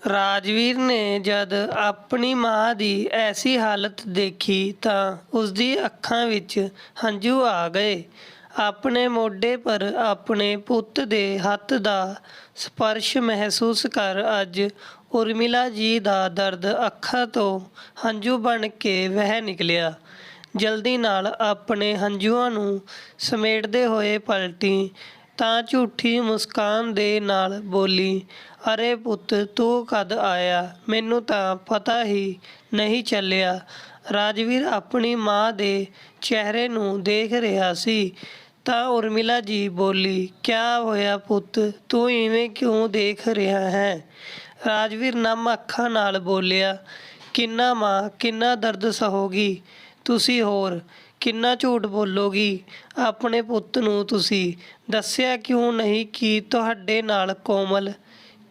ਰਾਜਵੀਰ ਨੇ ਜਦ ਆਪਣੀ ਮਾਂ ਦੀ ਐਸੀ ਹਾਲਤ ਦੇਖੀ ਤਾਂ ਉਸਦੀ ਅੱਖਾਂ ਵਿੱਚ ਹੰਝੂ ਆ ਗਏ। ਆਪਣੇ ਮੋਢੇ ਪਰ ਆਪਣੇ ਪੁੱਤ ਦੇ ਹੱਥ ਦਾ ਸਪਰਸ਼ ਮਹਿਸੂਸ ਕਰ ਅੱਜ ਉਰਮਿਲਾ ਜੀ ਦਾ ਦਰਦ ਅੱਖਾਂ ਤੋਂ ਹੰਝੂ ਬਣ ਕੇ ਵਹਿ ਨਿਕਲਿਆ। ਜਲਦੀ ਨਾਲ ਆਪਣੇ ਹੰਝੂਆਂ ਨੂੰ ਸਮੇਟਦੇ ਹੋਏ ਪਲਟੀ ਤਾਂ ਝੂਠੀ ਮੁਸਕਾਨ ਦੇ ਨਾਲ ਬੋਲੀ, "ਅਰੇ ਪੁੱਤ, ਤੂੰ ਕਦ ਆਇਆ? ਮੈਨੂੰ ਤਾਂ ਪਤਾ ਹੀ ਨਹੀਂ ਚੱਲਿਆ।" ਰਾਜਵੀਰ ਆਪਣੀ ਮਾਂ ਦੇ ਚਿਹਰੇ ਨੂੰ ਦੇਖ ਰਿਹਾ ਸੀ ਤਾਂ ਉਰਮਿਲਾ ਜੀ ਬੋਲੀ, "ਕਿਆ ਹੋਇਆ ਪੁੱਤ, ਤੂੰ ਇਵੇਂ ਕਿਉਂ ਦੇਖ ਰਿਹਾ ਹੈ?" ਰਾਜਵੀਰ ਨਮ ਅੱਖਾਂ ਨਾਲ ਬੋਲਿਆ, "ਕਿੰਨਾ ਮਾਂ, ਕਿੰਨਾ ਦਰਦ ਸਹੋਗੀ ਤੁਸੀਂ, ਹੋਰ ਕਿੰਨਾ ਝੂਠ ਬੋਲੋਗੀ। ਆਪਣੇ ਪੁੱਤ ਨੂੰ ਤੁਸੀਂ ਦੱਸਿਆ ਕਿਉਂ ਨਹੀਂ ਕਿ ਤੁਹਾਡੇ ਨਾਲ ਕੋਮਲ?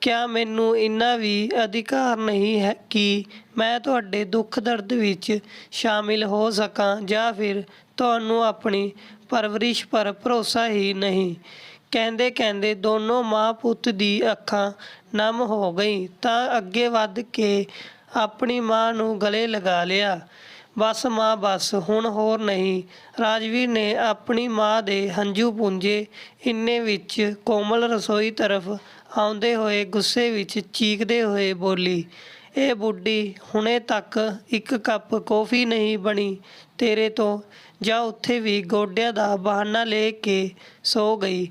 ਕਿਆ ਮੈਨੂੰ ਇੰਨਾ ਵੀ ਅਧਿਕਾਰ ਨਹੀਂ ਹੈ ਕਿ ਮੈਂ ਤੁਹਾਡੇ ਦੁੱਖ ਦਰਦ ਵਿੱਚ ਸ਼ਾਮਿਲ ਹੋ ਸਕਾਂ, ਜਾਂ ਫਿਰ ਤੁਹਾਨੂੰ ਆਪਣੀ ਪਰਵਰਿਸ਼ ਪਰ ਭਰੋਸਾ ਹੀ ਨਹੀਂ?" ਕਹਿੰਦੇ ਕਹਿੰਦੇ ਦੋਨੋਂ ਮਾਂ ਪੁੱਤ ਦੀ ਅੱਖਾਂ ਨਮ ਹੋ ਗਈ ਤਾਂ ਅੱਗੇ ਵੱਧ ਕੇ ਆਪਣੀ ਮਾਂ ਨੂੰ ਗਲੇ ਲਗਾ ਲਿਆ। "ਬਸ ਮਾਂ ਬਸ, ਹੁਣ ਹੋਰ ਨਹੀਂ।" ਰਾਜਵੀਰ ਨੇ ਆਪਣੀ ਮਾਂ ਦੇ ਹੰਝੂ ਪੂੰਝੇ। ਇੰਨੇ ਵਿੱਚ ਕੋਮਲ ਰਸੋਈ ਤਰਫ ਆਉਂਦੇ ਹੋਏ ਗੁੱਸੇ ਵਿੱਚ ਚੀਕਦੇ ਹੋਏ ਬੋਲੀ, "ਇਹ ਬੁੱਢੀ ਹੁਣੇ ਤੱਕ ਇੱਕ ਕੱਪ ਕੌਫੀ ਨਹੀਂ ਬਣੀ ਤੇਰੇ ਤੋਂ, ਜਾਂ ਉੱਥੇ ਵੀ ਗੋਡਿਆਂ ਦਾ ਬਹਾਨਾ ਲੈ ਕੇ ਸੋ ਗਈ।"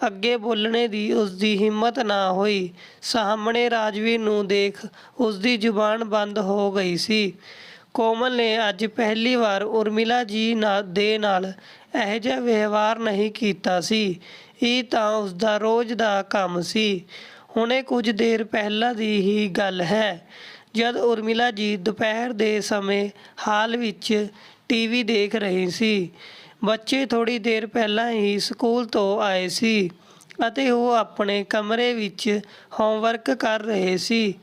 ਅੱਗੇ ਬੋਲਣੇ ਦੀ ਉਸਦੀ ਹਿੰਮਤ ਨਾ ਹੋਈ। ਸਾਹਮਣੇ ਰਾਜਵੀਰ ਨੂੰ ਦੇਖ ਉਸਦੀ ਜ਼ੁਬਾਨ ਬੰਦ ਹੋ ਗਈ ਸੀ। ਕੋਮਲ ਨੇ ਅੱਜ ਪਹਿਲੀ ਵਾਰ ਉਰਮਿਲਾ ਜੀ ਦੇ ਨਾਲ ਇਹੋ ਜਿਹਾ ਵਿਵਹਾਰ ਨਹੀਂ ਕੀਤਾ ਸੀ। ਇਹ ਤਾਂ ਉਸਦਾ ਰੋਜ਼ ਦਾ ਕੰਮ ਸੀ। ਹੁਣੇ ਕੁਝ ਦੇਰ ਪਹਿਲਾਂ ਦੀ ਹੀ ਗੱਲ ਹੈ, ਜਦ ਉਰਮਿਲਾ ਜੀ ਦੁਪਹਿਰ ਦੇ ਸਮੇਂ ਹਾਲ ਵਿੱਚ ਟੀਵੀ ਦੇਖ ਰਹੀ ਸੀ। ਬੱਚੇ ਥੋੜ੍ਹੀ ਦੇਰ ਪਹਿਲਾਂ ਹੀ ਸਕੂਲ ਤੋਂ ਆਏ ਸੀ ਅਤੇ ਉਹ ਆਪਣੇ ਕਮਰੇ ਵਿੱਚ ਹੋਮਵਰਕ ਕਰ ਰਹੇ ਸੀ।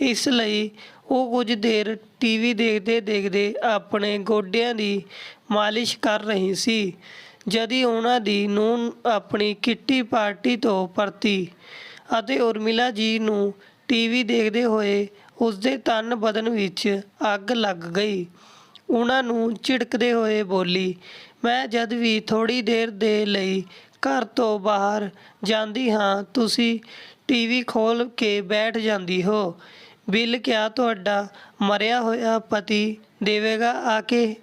ਇਸ ਲਈ ਉਹ ਕੁਝ ਦੇਰ ਟੀਵੀ ਦੇਖਦੇ ਦੇਖਦੇ ਆਪਣੇ ਗੋਡਿਆਂ ਦੀ ਮਾਲਿਸ਼ ਕਰ ਰਹੀ ਸੀ। ਜਦੀ ਉਹਨਾਂ ਦੀ ਨੂੰਹ ਆਪਣੀ ਕਿੱਟੀ ਪਾਰਟੀ ਤੋਂ ਪਰਤੀ ਅਤੇ ਉਰਮਿਲਾ ਜੀ ਨੂੰ ਟੀਵੀ ਦੇਖਦੇ ਹੋਏ ਉਸਦੇ ਤਨ ਬਦਨ ਵਿੱਚ ਅੱਗ ਲੱਗ ਗਈ। ਉਹਨਾਂ ਨੂੰ ਝਿੜਕਦੇ ਹੋਏ ਬੋਲੀ, "ਮੈਂ ਜਦ ਵੀ ਥੋੜ੍ਹੀ ਦੇਰ ਦੇ ਲਈ ਘਰ ਤੋਂ ਬਾਹਰ ਜਾਂਦੀ ਹਾਂ, ਤੁਸੀਂ ਟੀਵੀ ਖੋਲ੍ਹ ਕੇ ਬੈਠ ਜਾਂਦੀ ਹੋ। ਬਿੱਲ ਕਿਆ ਤੁਹਾਡਾ ਮਰਿਆ ਹੋਇਆ ਪਤੀ ਦੇਵੇਗਾ ਆ ਕੇ?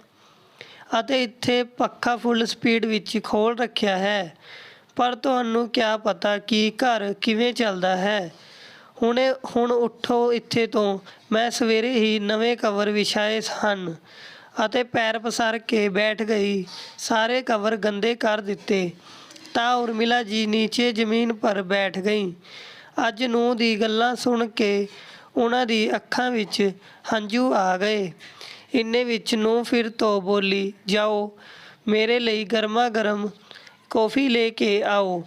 ਅਤੇ ਇੱਥੇ ਪੱਖਾ ਫੁੱਲ ਸਪੀਡ ਵਿੱਚ ਖੋਲ੍ਹ ਰੱਖਿਆ ਹੈ, ਪਰ ਤੁਹਾਨੂੰ ਕਿਆ ਪਤਾ ਕਿ ਘਰ ਕਿਵੇਂ ਚੱਲਦਾ ਹੈ। ਹੁਣ ਉੱਠੋ ਇੱਥੇ ਤੋਂ।" ਮੈਂ ਸਵੇਰੇ ਹੀ ਨਵੇਂ ਕਵਰ ਵਿਛਾਏ ਹਨ ਅਤੇ ਪੈਰ ਪਸਾਰ ਕੇ ਬੈਠ ਗਈ। ਸਾਰੇ ਕਵਰ ਗੰਦੇ ਕਰ ਦਿੱਤੇ ਤਾਂ ਉਰਮਿਲਾ ਜੀ ਨੀਚੇ ਜ਼ਮੀਨ ਪਰ ਬੈਠ ਗਈ। ਅੱਜ ਨੂੰਹ ਦੀ ਗੱਲਾਂ ਸੁਣ ਕੇ ਉਹਨਾਂ ਦੀ ਅੱਖਾਂ ਵਿੱਚ ਹੰਝੂ ਆ ਗਏ। ਇੰਨੇ ਵਿੱਚ ਨੂੰਹ ਫਿਰ ਤੋਂ ਬੋਲੀ, "ਜਾਓ, ਮੇਰੇ ਲਈ ਗਰਮਾ ਗਰਮ ਕੌਫੀ ਲੈ ਕੇ ਆਓ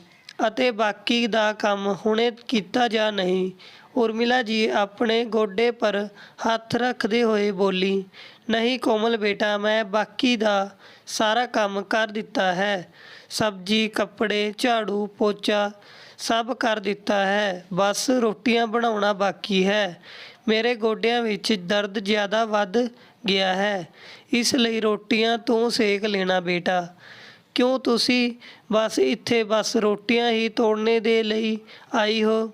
ਅਤੇ ਬਾਕੀ ਦਾ ਕੰਮ ਹੁਣੇ ਕੀਤਾ ਜਾਂ ਨਹੀਂ?" ਉਰਮਿਲਾ ਜੀ ਆਪਣੇ ਗੋਡੇ ਪਰ ਹੱਥ ਰੱਖਦੇ ਹੋਏ ਬੋਲੀ, "ਨਹੀਂ ਕੋਮਲ ਬੇਟਾ, ਮੈਂ ਬਾਕੀ ਦਾ ਸਾਰਾ ਕੰਮ ਕਰ ਦਿੱਤਾ ਹੈ। ਸਬਜ਼ੀ, ਕੱਪੜੇ, ਝਾੜੂ ਪੋਚਾ ਸਭ ਕਰ ਦਿੱਤਾ ਹੈ। ਬਸ ਰੋਟੀਆਂ ਬਣਾਉਣਾ ਬਾਕੀ ਹੈ। ਮੇਰੇ ਗੋਡਿਆਂ ਵਿੱਚ ਦਰਦ ਜ਼ਿਆਦਾ ਵੱਧ ਗਿਆ ਹੈ, ਇਸ ਲਈ ਰੋਟੀਆਂ ਤੂੰ ਸੇਕ ਲੈਣਾ ਬੇਟਾ। ਕਿਉਂ ਤੁਸੀਂ ਬਸ ਇੱਥੇ ਬਸ ਰੋਟੀਆਂ ਹੀ ਤੋੜਨੇ ਦੇ ਲਈ ਆਈ ਹੋ?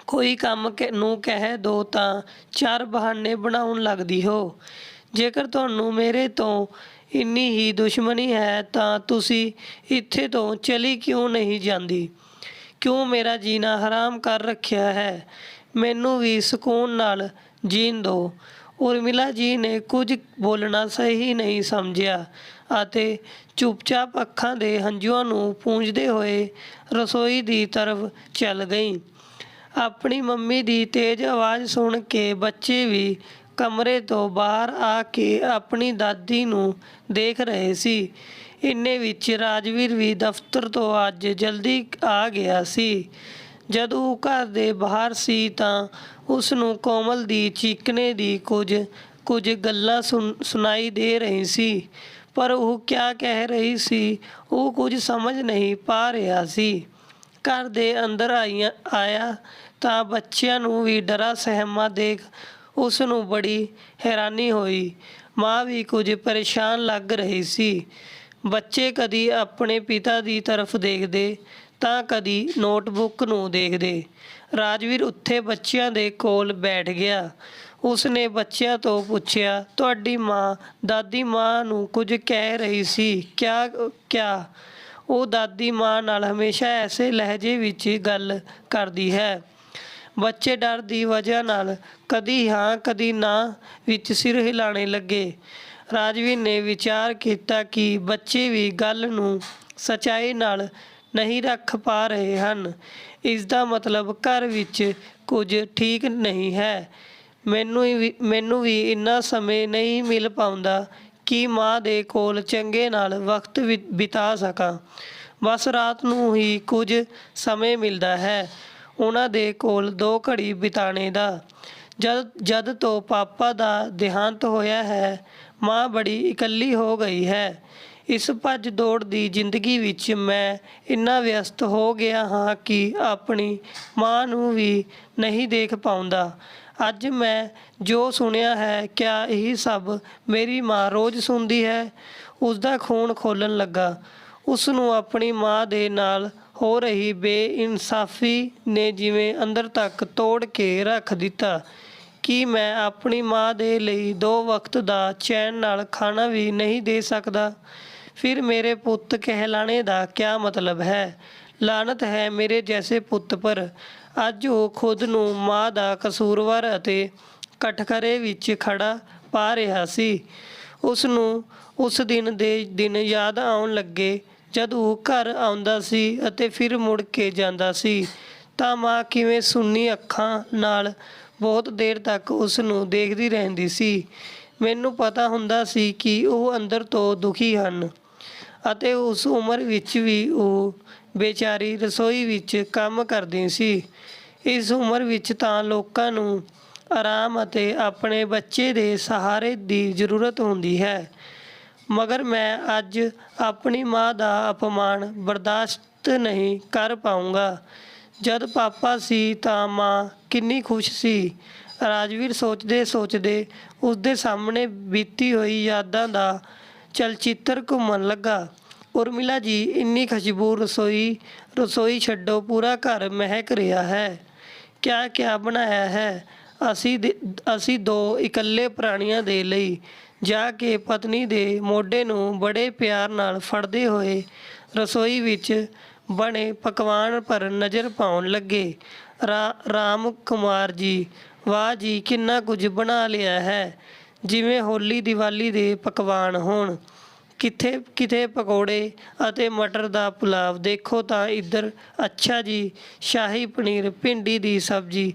ਕੋਈ ਕੰਮ ਨੂੰ ਕਹਿ ਦੋ ਤਾਂ 4 ਬਹਾਨੇ ਬਣਾਉਣ ਲੱਗਦੀ ਹੋ। ਜੇਕਰ ਤੁਹਾਨੂੰ ਮੇਰੇ ਤੋਂ ਇੰਨੀ ਹੀ ਦੁਸ਼ਮਣੀ ਹੈ ਤਾਂ ਤੁਸੀਂ ਇੱਥੇ ਤੋਂ ਚਲੀ ਕਿਉਂ ਨਹੀਂ ਜਾਂਦੀ? ਕਿਉਂ ਮੇਰਾ ਜੀਣਾ ਹਰਾਮ ਕਰ ਰੱਖਿਆ ਹੈ? ਮੈਨੂੰ ਵੀ ਸਕੂਨ ਨਾਲ ਜੀਣ ਦਿਓ।" ਉਰਮਿਲਾ ਜੀ ਨੇ ਕੁਝ ਬੋਲਣਾ ਸਹੀ ਨਹੀਂ ਸਮਝਿਆ ਅਤੇ ਚੁੱਪਚਾਪ ਅੱਖਾਂ ਦੇ ਹੰਝੂਆਂ ਨੂੰ ਪੂੰਝਦੇ ਹੋਏ ਰਸੋਈ ਦੀ ਤਰਫ ਚੱਲ ਗਈ। ਆਪਣੀ ਮੰਮੀ ਦੀ ਤੇਜ਼ ਆਵਾਜ਼ ਸੁਣ ਕੇ ਬੱਚੇ ਵੀ ਕਮਰੇ ਤੋਂ ਬਾਹਰ ਆ ਕੇ ਆਪਣੀ ਦਾਦੀ ਨੂੰ ਦੇਖ ਰਹੇ ਸੀ। ਇੰਨੇ ਵਿੱਚ ਰਾਜਵੀਰ ਵੀ ਦਫ਼ਤਰ ਤੋਂ ਅੱਜ ਜਲਦੀ ਆ ਗਿਆ ਸੀ। ਜਦ ਉਹ ਘਰ ਦੇ ਬਾਹਰ ਸੀ ਤਾਂ ਉਸ ਨੂੰ ਕੋਮਲ ਦੀ ਚੀਕਣੇ ਦੀ ਕੁਝ ਗੱਲਾਂ ਸੁਣਾਈ ਦੇ ਰਹੀ ਸੀ, ਪਰ ਉਹ ਕਿਆ ਕਹਿ ਰਹੀ ਸੀ ਉਹ ਕੁਝ ਸਮਝ ਨਹੀਂ ਪਾ ਰਿਹਾ ਸੀ। ਘਰ ਦੇ ਅੰਦਰ ਆਇਆ ਤਾਂ ਬੱਚਿਆਂ ਨੂੰ ਵੀ ਡਰਾ ਸਹਿਮਾ ਦੇਖ ਉਸ ਨੂੰ ਬੜੀ ਹੈਰਾਨੀ ਹੋਈ। ਮਾਂ ਵੀ ਕੁਝ ਪਰੇਸ਼ਾਨ ਲੱਗ ਰਹੀ ਸੀ। ਬੱਚੇ ਕਦੀ ਆਪਣੇ ਪਿਤਾ ਦੀ ਤਰਫ ਦੇਖਦੇ ਤਾਂ ਕਦੀ ਨੋਟਬੁੱਕ ਨੂੰ ਦੇਖਦੇ। ਰਾਜਵੀਰ ਉੱਥੇ ਬੱਚਿਆਂ ਦੇ ਕੋਲ ਬੈਠ ਗਿਆ। ਉਸਨੇ ਬੱਚਿਆਂ ਤੋਂ ਪੁੱਛਿਆ, ਤੁਹਾਡੀ ਮਾਂ ਦਾਦੀ ਮਾਂ ਨੂੰ ਕੁਝ ਕਹਿ ਰਹੀ ਸੀ ਕਿਆ? ਉਹ ਦਾਦੀ ਮਾਂ ਨਾਲ ਹਮੇਸ਼ਾ ਐਸੇ ਲਹਿਜੇ ਵਿੱਚ ਗੱਲ ਕਰਦੀ ਹੈ। ਬੱਚੇ ਡਰ ਦੀ ਵਜ੍ਹਾ ਨਾਲ ਕਦੀ ਹਾਂ ਕਦੀ ਨਾ ਵਿੱਚ ਸਿਰ ਹਿਲਾਣੇ ਲੱਗੇ। ਰਾਜਵੀਰ ਨੇ ਵਿਚਾਰ ਕੀਤਾ ਕਿ ਬੱਚੇ ਵੀ ਗੱਲ ਨੂੰ ਸੱਚਾਈ ਨਾਲ ਨਹੀਂ ਰੱਖ ਪਾ ਰਹੇ ਹਨ। ਇਸ ਦਾ ਮਤਲਬ ਘਰ ਵਿੱਚ ਕੁਝ ਠੀਕ ਨਹੀਂ ਹੈ। ਮੈਨੂੰ ਵੀ ਇੰਨਾ ਸਮੇਂ ਨਹੀਂ ਮਿਲ ਪਾਉਂਦਾ ਕਿ ਮਾਂ ਦੇ ਕੋਲ ਚੰਗੇ ਨਾਲ ਵਕਤ ਬਿਤਾ ਸਕਾਂ। ਬਸ ਰਾਤ ਨੂੰ ਹੀ ਕੁਝ ਸਮੇਂ ਮਿਲਦਾ ਹੈ ਉਹਨਾਂ ਦੇ ਕੋਲ 2 ਘੜੀ ਬਿਤਾਣੇ ਦਾ। ਜਦ ਤੋਂ ਪਾਪਾ ਦਾ ਦੇਹਾਂਤ ਹੋਇਆ ਹੈ, ਮਾਂ ਬੜੀ ਇਕੱਲੀ ਹੋ ਗਈ ਹੈ। ਇਸ ਭੱਜ ਦੌੜ ਦੀ ਜ਼ਿੰਦਗੀ ਵਿੱਚ ਮੈਂ ਇੰਨਾ ਵਿਅਸਤ ਹੋ ਗਿਆ ਹਾਂ ਕਿ ਆਪਣੀ ਮਾਂ ਨੂੰ ਵੀ ਨਹੀਂ ਦੇਖ ਪਾਉਂਦਾ। ਅੱਜ ਮੈਂ ਜੋ ਸੁਣਿਆ ਹੈ, ਕਿਆ ਇਹ ਸਭ ਮੇਰੀ ਮਾਂ ਰੋਜ਼ ਸੁਣਦੀ ਹੈ? ਉਸਦਾ ਖੂਨ ਖੋਲ੍ਹਣ ਲੱਗਾ। ਉਸ ਨੂੰ ਆਪਣੀ ਮਾਂ ਦੇ ਨਾਲ ਹੋ ਰਹੀ ਬੇਇਨਸਾਫੀ ਨੇ ਜਿਵੇਂ ਅੰਦਰ ਤੱਕ ਤੋੜ ਕੇ ਰੱਖ ਦਿੱਤਾ। ਕੀ ਮੈਂ ਆਪਣੀ ਮਾਂ ਦੇ ਲਈ 2 ਵਕਤ ਦਾ ਚੈਨ ਨਾਲ ਖਾਣਾ ਵੀ ਨਹੀਂ ਦੇ ਸਕਦਾ? ਫਿਰ ਮੇਰੇ ਪੁੱਤ ਕਹਿਲਾਣੇ ਦਾ ਕਿਆ ਮਤਲਬ ਹੈ? ਲਾਨਤ ਹੈ ਮੇਰੇ ਜੈਸੇ ਪੁੱਤ ਪਰ। ਅੱਜ ਉਹ ਖੁਦ ਨੂੰ ਮਾਂ ਦਾ ਕਸੂਰਵਾਰ ਅਤੇ ਕਟਘਰੇ ਵਿੱਚ ਖੜਾ ਪਾ ਰਿਹਾ ਸੀ। ਉਸ ਨੂੰ ਉਸ ਦਿਨ ਦੇ ਦਿਨ ਯਾਦ ਆਉਣ ਲੱਗੇ ਜਦ ਉਹ ਘਰ ਆਉਂਦਾ ਸੀ ਅਤੇ ਫਿਰ ਮੁੜ ਕੇ ਜਾਂਦਾ ਸੀ ਤਾਂ ਮਾਂ ਕਿਵੇਂ ਸੁੰਨੀ ਅੱਖਾਂ ਨਾਲ ਬਹੁਤ ਦੇਰ ਤੱਕ ਉਸ ਨੂੰ ਦੇਖਦੀ ਰਹਿੰਦੀ ਸੀ। ਮੈਨੂੰ ਪਤਾ ਹੁੰਦਾ ਸੀ ਕਿ ਉਹ ਅੰਦਰ ਤੋਂ ਦੁਖੀ ਹਨ ਅਤੇ ਉਸ ਉਮਰ ਵਿੱਚ ਵੀ ਉਹ ਬੇਚਾਰੀ ਰਸੋਈ ਵਿੱਚ ਕੰਮ ਕਰਦੀ ਸੀ। ਇਸ ਉਮਰ ਵਿੱਚ ਤਾਂ ਲੋਕਾਂ ਨੂੰ ਆਰਾਮ ਅਤੇ ਆਪਣੇ ਬੱਚੇ ਦੇ ਸਹਾਰੇ ਦੀ ਜ਼ਰੂਰਤ ਹੁੰਦੀ ਹੈ। ਮਗਰ ਮੈਂ ਅੱਜ ਆਪਣੀ ਮਾਂ ਦਾ ਅਪਮਾਨ ਬਰਦਾਸ਼ਤ ਨਹੀਂ ਕਰ ਪਾਊਂਗਾ। ਜਦ ਪਾਪਾ ਸੀ ਤਾਂ ਮਾਂ ਕਿੰਨੀ ਖੁਸ਼ ਸੀ। ਰਾਜਵੀਰ ਸੋਚਦੇ ਉਸਦੇ ਸਾਹਮਣੇ ਬੀਤੀ ਹੋਈ ਯਾਦਾਂ ਦਾ ਚਲਚਿੱਤਰ ਘੁੰਮਣ ਲੱਗਾ। ਉਰਮਿਲਾ ਜੀ, ਇੰਨੀ ਖੁਸ਼ਬੂ ਰਸੋਈ ਛੱਡੋ, ਪੂਰਾ ਘਰ ਮਹਿਕ ਰਿਹਾ ਹੈ। ਕਿਆ ਬਣਾਇਆ ਹੈ? ਅਸੀਂ 2 ਇਕੱਲੇ ਪ੍ਰਾਣੀਆਂ ਦੇ ਲਈ। ਜਾ ਕੇ ਪਤਨੀ ਦੇ ਮੋਢੇ ਨੂੰ ਬੜੇ ਪਿਆਰ ਨਾਲ ਫੜਦੇ ਹੋਏ ਰਸੋਈ ਵਿੱਚ ਬਣੇ ਪਕਵਾਨ ਪਰ ਨਜ਼ਰ ਪਾਉਣ ਲੱਗੇ। ਰਾਮ ਕੁਮਾਰ ਜੀ, ਵਾਹ ਜੀ, ਕਿੰਨਾ ਕੁਝ ਬਣਾ ਲਿਆ ਹੈ, ਜਿਵੇਂ ਹੋਲੀ ਦੀਵਾਲੀ ਦੇ ਪਕਵਾਨ ਹੋਣ। ਕਿਤੇ ਪਕੌੜੇ ਅਤੇ ਮਟਰ ਦਾ ਪੁਲਾਵ, ਦੇਖੋ ਤਾਂ ਇੱਧਰ, ਅੱਛਾ ਜੀ, ਸ਼ਾਹੀ ਪਨੀਰ, ਭਿੰਡੀ ਦੀ ਸਬਜ਼ੀ,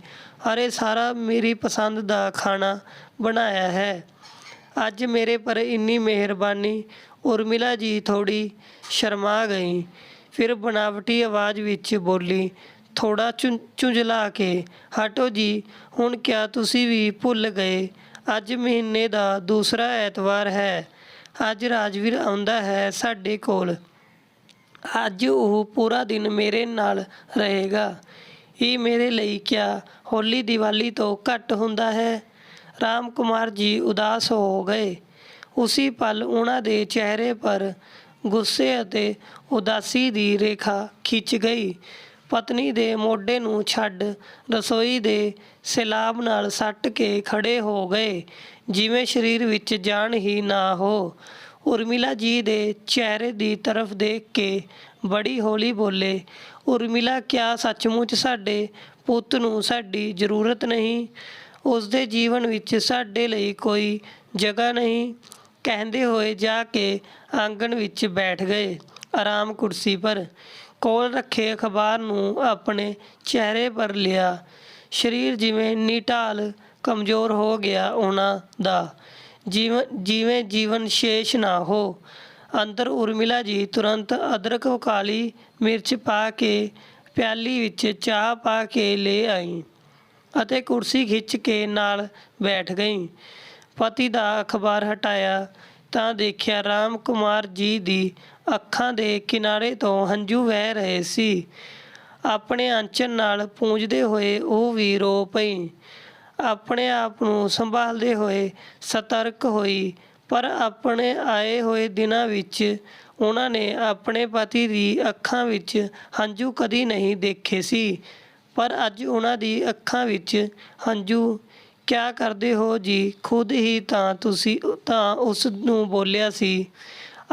ਅਰੇ ਸਾਰਾ ਮੇਰੀ ਪਸੰਦ ਦਾ ਖਾਣਾ ਬਣਾਇਆ ਹੈ ਅੱਜ ਮੇਰੇ ਪਰ। ਇੰਨੀ ਮਿਹਰਬਾਨੀ। ਉਰਮਿਲਾ ਜੀ ਥੋੜ੍ਹੀ ਸ਼ਰਮਾ ਗਈ, ਫਿਰ ਬਣਾਵਟੀ ਆਵਾਜ਼ ਵਿੱਚ ਬੋਲੀ, ਥੋੜ੍ਹਾ ਝੁੰਝਲਾ ਕੇ, ਹਟੋ ਜੀ, ਹੁਣ ਕਿਆ ਤੁਸੀਂ ਵੀ ਭੁੱਲ ਗਏ? ਅੱਜ ਮਹੀਨੇ ਦਾ ਦੂਸਰਾ ਐਤਵਾਰ ਹੈ। ਅੱਜ ਰਾਜਵੀਰ ਆਉਂਦਾ ਹੈ ਸਾਡੇ ਕੋਲ। ਅੱਜ ਉਹ ਪੂਰਾ ਦਿਨ ਮੇਰੇ ਨਾਲ ਰਹੇਗਾ। ਇਹ ਮੇਰੇ ਲਈ ਕਿਆ ਹੋਲੀ ਦੀਵਾਲੀ ਤੋਂ ਘੱਟ ਹੁੰਦਾ ਹੈ? ਰਾਮ ਕੁਮਾਰ ਜੀ ਉਦਾਸ ਹੋ ਗਏ। ਉਸੀ ਪਲ ਉਹਨਾਂ ਦੇ ਚਿਹਰੇ ਪਰ ਗੁੱਸੇ ਅਤੇ ਉਦਾਸੀ ਦੀ ਰੇਖਾ ਖਿੱਚ ਗਈ। ਪਤਨੀ ਦੇ ਮੋਢੇ ਨੂੰ ਛੱਡ ਰਸੋਈ ਦੇ ਸੈਲਾਬ ਨਾਲ ਸੱਟ ਕੇ ਖੜੇ ਹੋ ਗਏ, ਜਿਵੇਂ ਸਰੀਰ ਵਿੱਚ ਜਾਨ ਹੀ ਨਾ ਹੋ। ਉਰਮਿਲਾ ਜੀ ਦੇ ਚਿਹਰੇ ਦੀ ਤਰਫ ਦੇਖ ਕੇ ਬੜੀ ਹੌਲੀ ਬੋਲੇ, ਉਰਮਿਲਾ, ਕਿਆ ਸੱਚਮੁੱਚ ਸਾਡੇ ਪੁੱਤ ਨੂੰ ਸਾਡੀ ਜ਼ਰੂਰਤ ਨਹੀਂ? ਉਸਦੇ ਜੀਵਨ ਵਿੱਚ ਸਾਡੇ ਲਈ ਕੋਈ ਜਗ੍ਹਾ ਨਹੀਂ? ਕਹਿੰਦੇ ਹੋਏ ਜਾ ਕੇ ਆਂਗਣ ਵਿੱਚ ਬੈਠ ਗਏ। ਆਰਾਮ ਕੁਰਸੀ ਪਰ ਕੋਲ ਰੱਖੇ ਅਖਬਾਰ ਨੂੰ ਆਪਣੇ ਚਿਹਰੇ ਪਰ ਲਿਆ। ਸਰੀਰ ਜਿਵੇਂ ਨਿਢਾਲ ਕਮਜ਼ੋਰ ਹੋ ਗਿਆ ਉਹਨਾਂ ਦਾ, ਜਿਵੇਂ ਜੀਵਨ ਸ਼ੇਸ਼ ਨਾ ਹੋ। ਅੰਦਰ ਉਰਮਿਲਾ ਜੀ ਤੁਰੰਤ ਅਦਰਕ ਕਾਲੀ ਮਿਰਚ ਪਾ ਕੇ ਪਿਆਲੀ ਵਿੱਚ ਚਾਹ ਪਾ ਕੇ ਲੈ ਆਈ ਅਤੇ ਕੁਰਸੀ ਖਿੱਚ ਕੇ ਨਾਲ ਬੈਠ ਗਈ। ਪਤੀ ਦਾ ਅਖਬਾਰ ਹਟਾਇਆ ਤਾਂ ਦੇਖਿਆ ਰਾਮ ਕੁਮਾਰ ਜੀ ਦੀ ਅੱਖਾਂ ਦੇ ਕਿਨਾਰੇ ਤੋਂ ਹੰਝੂ ਵਹਿ ਰਹੇ ਸੀ। ਆਪਣੇ ਆਂਚਲ ਨਾਲ ਪੂੰਝਦੇ ਹੋਏ ਉਹ ਵੀ ਰੋ ਪਈ। ਆਪਣੇ ਆਪ ਨੂੰ ਸੰਭਾਲਦੇ ਹੋਏ ਸਤਰਕ ਹੋਈ। ਪਰ ਆਪਣੇ ਆਏ ਹੋਏ ਦਿਨਾਂ ਵਿੱਚ ਉਹਨਾਂ ਨੇ ਆਪਣੇ ਪਤੀ ਦੀ ਅੱਖਾਂ ਵਿੱਚ ਹੰਝੂ ਕਦੀ ਨਹੀਂ ਦੇਖੇ ਸੀ। ਪਰ ਅੱਜ ਉਹਨਾਂ ਦੀ ਅੱਖਾਂ ਵਿੱਚ ਹੰਝੂ। ਕਿਆ ਕਰਦੇ ਹੋ ਜੀ? ਖੁਦ ਹੀ ਤਾਂ ਤੁਸੀਂ ਤਾਂ ਉਸ ਨੂੰ ਬੋਲਿਆ ਸੀ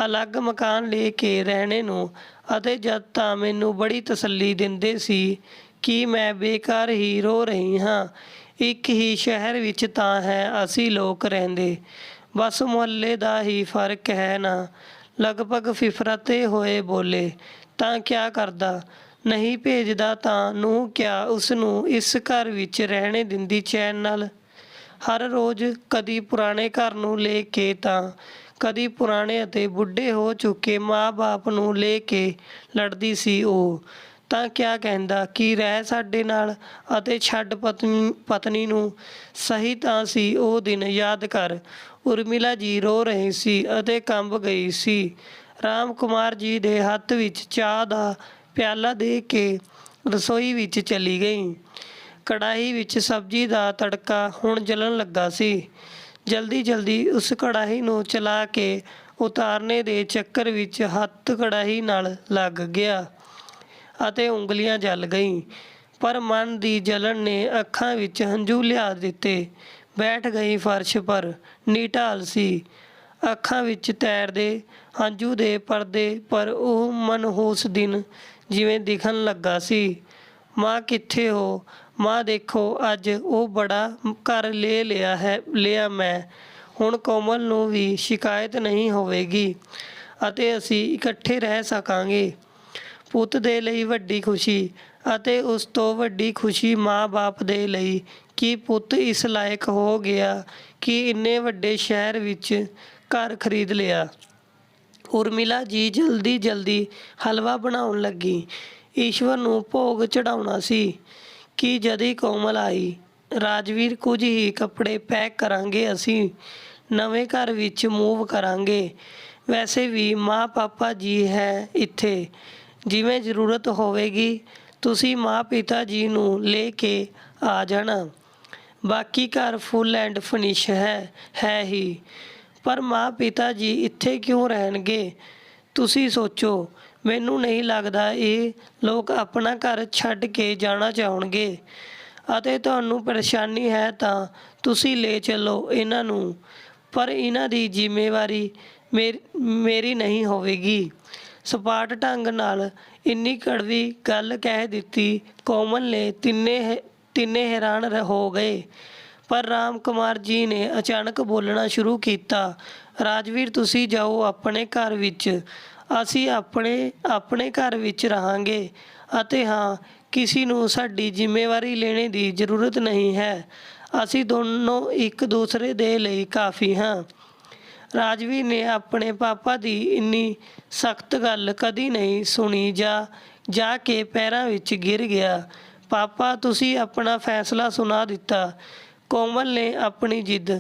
ਅਲੱਗ ਮਕਾਨ ਲੈ ਕੇ ਰਹਿਣੇ ਨੂੰ, ਅਤੇ ਜਦ ਤਾਂ ਮੈਨੂੰ ਬੜੀ ਤਸੱਲੀ ਦਿੰਦੇ ਸੀ ਕਿ ਮੈਂ ਬੇਕਾਰ ਹੀ ਰੋ ਰਹੀ ਹਾਂ। ਇੱਕ ਹੀ ਸ਼ਹਿਰ ਵਿੱਚ ਤਾਂ ਹੈ ਅਸੀਂ ਲੋਕ ਰਹਿੰਦੇ, ਬਸ ਮੁਹੱਲੇ ਦਾ ਹੀ ਫਰਕ ਹੈ ਨਾ। ਲਗਭਗ ਫਿਫਰਤੇ ਹੋਏ ਬੋਲੇ। ਤਾਂ ਕਿਆ ਕਰਦਾ? ਨਹੀਂ ਭੇਜਦਾ ਤਾਂ ਨੂੰਹ ਕਿਆ ਉਸ ਨੂੰ ਇਸ ਘਰ ਵਿੱਚ ਰਹਿਣੇ ਦਿੰਦੀ ਚੈਨ ਨਾਲ? ਹਰ ਰੋਜ਼ ਕਦੀ ਪੁਰਾਣੇ ਘਰ ਨੂੰ ਲੈ ਕੇ ਤਾਂ ਕਦੀ ਪੁਰਾਣੇ ਅਤੇ ਬੁੱਢੇ ਹੋ ਚੁੱਕੇ ਮਾਂ-ਬਾਪ ਨੂੰ ਲੈ ਕੇ ਲੜਦੀ ਸੀ ਉਹ। ਤਾਂ ਕਿਆ ਕਹਿੰਦਾ ਕਿ ਰਹਿ ਸਾਡੇ ਨਾਲ ਅਤੇ ਛੱਡ ਪਤਨੀ ਨੂੰ। ਸਹੀ ਤਾਂ ਸੀ ਉਹ ਦਿਨ, ਯਾਦ ਕਰ। ਉਰਮਿਲਾ ਜੀ ਰੋ ਰਹੀ ਸੀ ਅਤੇ ਕੰਬ ਗਈ ਸੀ। ਰਾਮ ਕੁਮਾਰ ਜੀ ਦੇ ਹੱਥ ਵਿੱਚ ਚਾਹ ਦਾ ਪਿਆਲਾ ਦੇ ਕੇ ਰਸੋਈ ਵਿੱਚ ਚਲੀ ਗਈ। ਕੜਾਹੀ ਵਿੱਚ ਸਬਜ਼ੀ ਦਾ ਤੜਕਾ ਹੁਣ ਜਲਣ ਲੱਗਾ ਸੀ। ਜਲਦੀ ਜਲਦੀ ਉਸ ਕੜਾਹੀ ਨੂੰ ਚਲਾ ਕੇ ਉਤਾਰਨੇ ਦੇ ਚੱਕਰ ਵਿੱਚ ਹੱਥ ਕੜਾਹੀ ਨਾਲ ਲੱਗ ਗਿਆ ਅਤੇ ਉਂਗਲੀਆਂ ਜਲ ਗਈ। ਪਰ ਮਨ ਦੀ ਜਲਨ ਨੇ ਅੱਖਾਂ ਵਿੱਚ ਹੰਝੂ ਲਿਆ ਦਿੱਤੇ। ਬੈਠ ਗਈ ਫਰਸ਼ ਪਰ, ਨਿਢਾਲ ਸੀ। ਅੱਖਾਂ ਵਿੱਚ ਤੈਰਦੇ ਹੰਝੂ ਦੇ ਪਰਦੇ ਪਰ ਉਹ ਮਨਹੂਸ ਦਿਨ ਜਿਵੇਂ ਦਿਖਣ ਲੱਗਾ ਸੀ। ਮਾਂ ਕਿੱਥੇ ਹੋ? ਮਾਂ ਦੇਖੋ ਅੱਜ ਉਹ ਬੜਾ ਘਰ ਲੈ ਲਿਆ ਮੈਂ। ਹੁਣ ਕੋਮਲ ਨੂੰ ਵੀ ਸ਼ਿਕਾਇਤ ਨਹੀਂ ਹੋਵੇਗੀ ਅਤੇ ਅਸੀਂ ਇਕੱਠੇ ਰਹਿ ਸਕਾਂਗੇ। ਪੁੱਤ ਦੇ ਲਈ ਵੱਡੀ ਖੁਸ਼ੀ, ਅਤੇ ਉਸ ਤੋਂ ਵੱਡੀ ਖੁਸ਼ੀ ਮਾਂ-ਬਾਪ ਦੇ ਲਈ ਕਿ ਪੁੱਤ ਇਸ ਲਾਇਕ ਹੋ ਗਿਆ ਕਿ ਇੰਨੇ ਵੱਡੇ ਸ਼ਹਿਰ ਵਿੱਚ ਘਰ ਖਰੀਦ ਲਿਆ। ਉਰਮਿਲਾ ਜੀ ਜਲਦੀ ਜਲਦੀ ਹਲਵਾ ਬਣਾਉਣ ਲੱਗੀ। ਈਸ਼ਵਰ ਨੂੰ ਭੋਗ ਚੜ੍ਹਾਉਣਾ ਸੀ ਕਿ ਜਦੀ ਕੋਮਲ ਆਈ। ਰਾਜਵੀਰ, ਕੁਝ ਹੀ ਕੱਪੜੇ ਪੈਕ ਕਰਾਂਗੇ, ਅਸੀਂ ਨਵੇਂ ਘਰ ਵਿੱਚ ਮੂਵ ਕਰਾਂਗੇ। ਵੈਸੇ ਵੀ ਮਾਂ ਪਾਪਾ ਜੀ ਹੈ ਇੱਥੇ, ਜਿਵੇਂ ਜ਼ਰੂਰਤ ਹੋਵੇਗੀ ਤੁਸੀਂ ਮਾਂ ਪਿਤਾ ਜੀ ਨੂੰ ਲੈ ਕੇ ਆ ਜਾਣਾ। ਬਾਕੀ ਘਰ ਫੁੱਲ ਐਂਡ ਫਿਨਿਸ਼ ਹੈ ਹੀ। ਪਰ ਮਾਂ ਪਿਤਾ ਜੀ ਇੱਥੇ ਕਿਉਂ ਰਹਿਣਗੇ? ਤੁਸੀਂ ਸੋਚੋ। ਮੈਨੂੰ ਨਹੀਂ ਲੱਗਦਾ ਇਹ ਲੋਕ ਆਪਣਾ ਘਰ ਛੱਡ ਕੇ ਜਾਣਾ ਚਾਹੁੰਣਗੇ। ਅਤੇ ਤੁਹਾਨੂੰ ਪਰੇਸ਼ਾਨੀ ਹੈ ਤਾਂ ਤੁਸੀਂ ਲੈ ਚੱਲੋ ਇਹਨਾਂ ਨੂੰ, ਪਰ ਇਹਨਾਂ ਦੀ ਜ਼ਿੰਮੇਵਾਰੀ ਮੇਰੀ ਨਹੀਂ ਹੋਵੇਗੀ। ਸਪਾਟ ਢੰਗ ਨਾਲ ਇੰਨੀ ਕੜਵੀ ਗੱਲ ਕਹਿ ਦਿੱਤੀ। ਕੋਮਲ ਨੇ ਤਿੰਨੇ ਹੈਰਾਨ ਹੋ ਗਏ। ਪਰ ਰਾਮ ਕੁਮਾਰ ਜੀ ਨੇ ਅਚਾਨਕ ਬੋਲਣਾ ਸ਼ੁਰੂ ਕੀਤਾ। ਰਾਜਵੀਰ, ਤੁਸੀਂ ਜਾਓ ਆਪਣੇ ਘਰ ਵਿੱਚ, ਅਸੀਂ ਆਪਣੇ ਘਰ ਵਿੱਚ ਰਹਾਂਗੇ। ਅਤੇ ਹਾਂ, ਕਿਸੇ ਨੂੰ ਸਾਡੀ ਜ਼ਿੰਮੇਵਾਰੀ ਲੈਣੇ ਦੀ ਜ਼ਰੂਰਤ ਨਹੀਂ ਹੈ। ਅਸੀਂ ਦੋਨੋਂ ਇੱਕ ਦੂਸਰੇ ਦੇ ਲਈ ਕਾਫੀ ਹਾਂ। ਰਾਜਵੀਰ ਨੇ ਆਪਣੇ ਪਾਪਾ ਦੀ ਇੰਨੀ ਸਖਤ ਗੱਲ ਕਦੀ ਨਹੀਂ ਸੁਣੀ। ਜਾ ਕੇ ਪੈਰਾਂ ਵਿੱਚ ਗਿਰ ਗਿਆ। ਪਾਪਾ, ਤੁਸੀਂ ਆਪਣਾ ਫੈਸਲਾ ਸੁਣਾ ਦਿੱਤਾ। ਕੋਮਲ ਨੇ ਆਪਣੀ ਜਿੱਦ।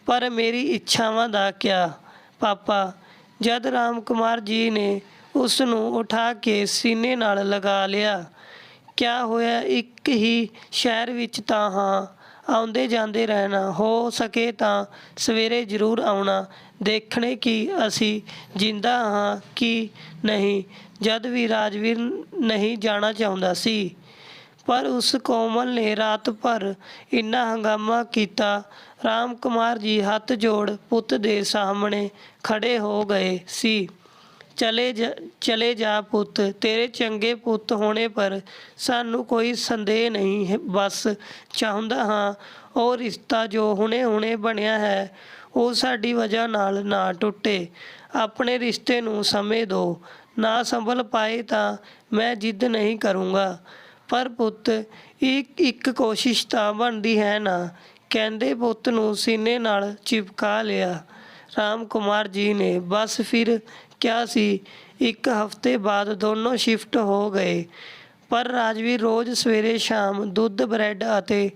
ਪਰ ਮੇਰੀ ਇੱਛਾਵਾਂ ਦਾ ਕਿਆ ਪਾਪਾ? ਜਦ ਰਾਮ ਕੁਮਾਰ ਜੀ ਨੇ ਉਸ ਨੂੰ ਉਠਾ ਕੇ ਸੀਨੇ ਨਾਲ ਲਗਾ ਲਿਆ। ਕਿਆ ਹੋਇਆ? ਇੱਕ ਹੀ ਸ਼ਹਿਰ ਵਿੱਚ ਤਾਂ ਹਾਂ, ਆਉਂਦੇ ਜਾਂਦੇ ਰਹਿਣਾ। ਹੋ ਸਕੇ ਤਾਂ ਸਵੇਰੇ ਜ਼ਰੂਰ ਆਉਣਾ, ਦੇਖਣੇ ਕਿ ਅਸੀਂ ਜਿੰਦਾ ਹਾਂ ਕਿ ਨਹੀਂ। ਜਦ ਵੀ ਰਾਜਵੀਰ ਨਹੀਂ ਜਾਣਾ ਚਾਹੁੰਦਾ ਸੀ, ਪਰ ਉਸ ਕੋਮਲ ਨੇ ਰਾਤ ਭਰ ਇੰਨਾ ਹੰਗਾਮਾ ਕੀਤਾ। ਰਾਮ ਕੁਮਾਰ ਜੀ ਹੱਥ ਜੋੜ ਪੁੱਤ ਦੇ ਸਾਹਮਣੇ ਖੜੇ ਹੋ ਗਏ ਸੀ। ਚਲੇ ਜਾ ਪੁੱਤ, ਤੇਰੇ ਚੰਗੇ ਪੁੱਤ ਹੋਣੇ ਪਰ ਸਾਨੂੰ ਕੋਈ ਸੰਦੇਹ ਨਹੀਂ। ਬਸ ਚਾਹੁੰਦਾ ਹਾਂ ਉਹ ਰਿਸ਼ਤਾ ਜੋ ਹੁਣੇ ਬਣਿਆ ਹੈ ਉਹ ਸਾਡੀ ਵਜ੍ਹਾ ਨਾਲ ਨਾ ਟੁੱਟੇ। ਆਪਣੇ ਰਿਸ਼ਤੇ ਨੂੰ ਸਮੇਂ ਦਿਓ। ਨਾ ਸੰਭਲ ਪਾਏ ਤਾਂ ਮੈਂ ਜਿੱਦ ਨਹੀਂ ਕਰੂੰਗਾ, ਪਰ ਪੁੱਤ ਇੱਕ ਕੋਸ਼ਿਸ਼ ਤਾਂ ਬਣਦੀ ਹੈ ਨਾ। ਕਹਿੰਦੇ ਪੁੱਤ ਨੂੰ ਸੀਨੇ ਨਾਲ ਚਿਪਕਾ ਲਿਆ ਰਾਮ ਕੁਮਾਰ ਜੀ ਨੇ। ਬਸ ਫਿਰ ਕਿਆ ਸੀ। ਇੱਕ ਹਫ਼ਤੇ ਬਾਅਦ ਦੋਨੋਂ ਸ਼ਿਫਟ ਹੋ ਗਏ। ਪਰ ਰਾਜਵੀਰ ਰੋਜ਼ ਸਵੇਰੇ ਸ਼ਾਮ ਦੁੱਧ, ਬਰੈਡ ਅਤੇ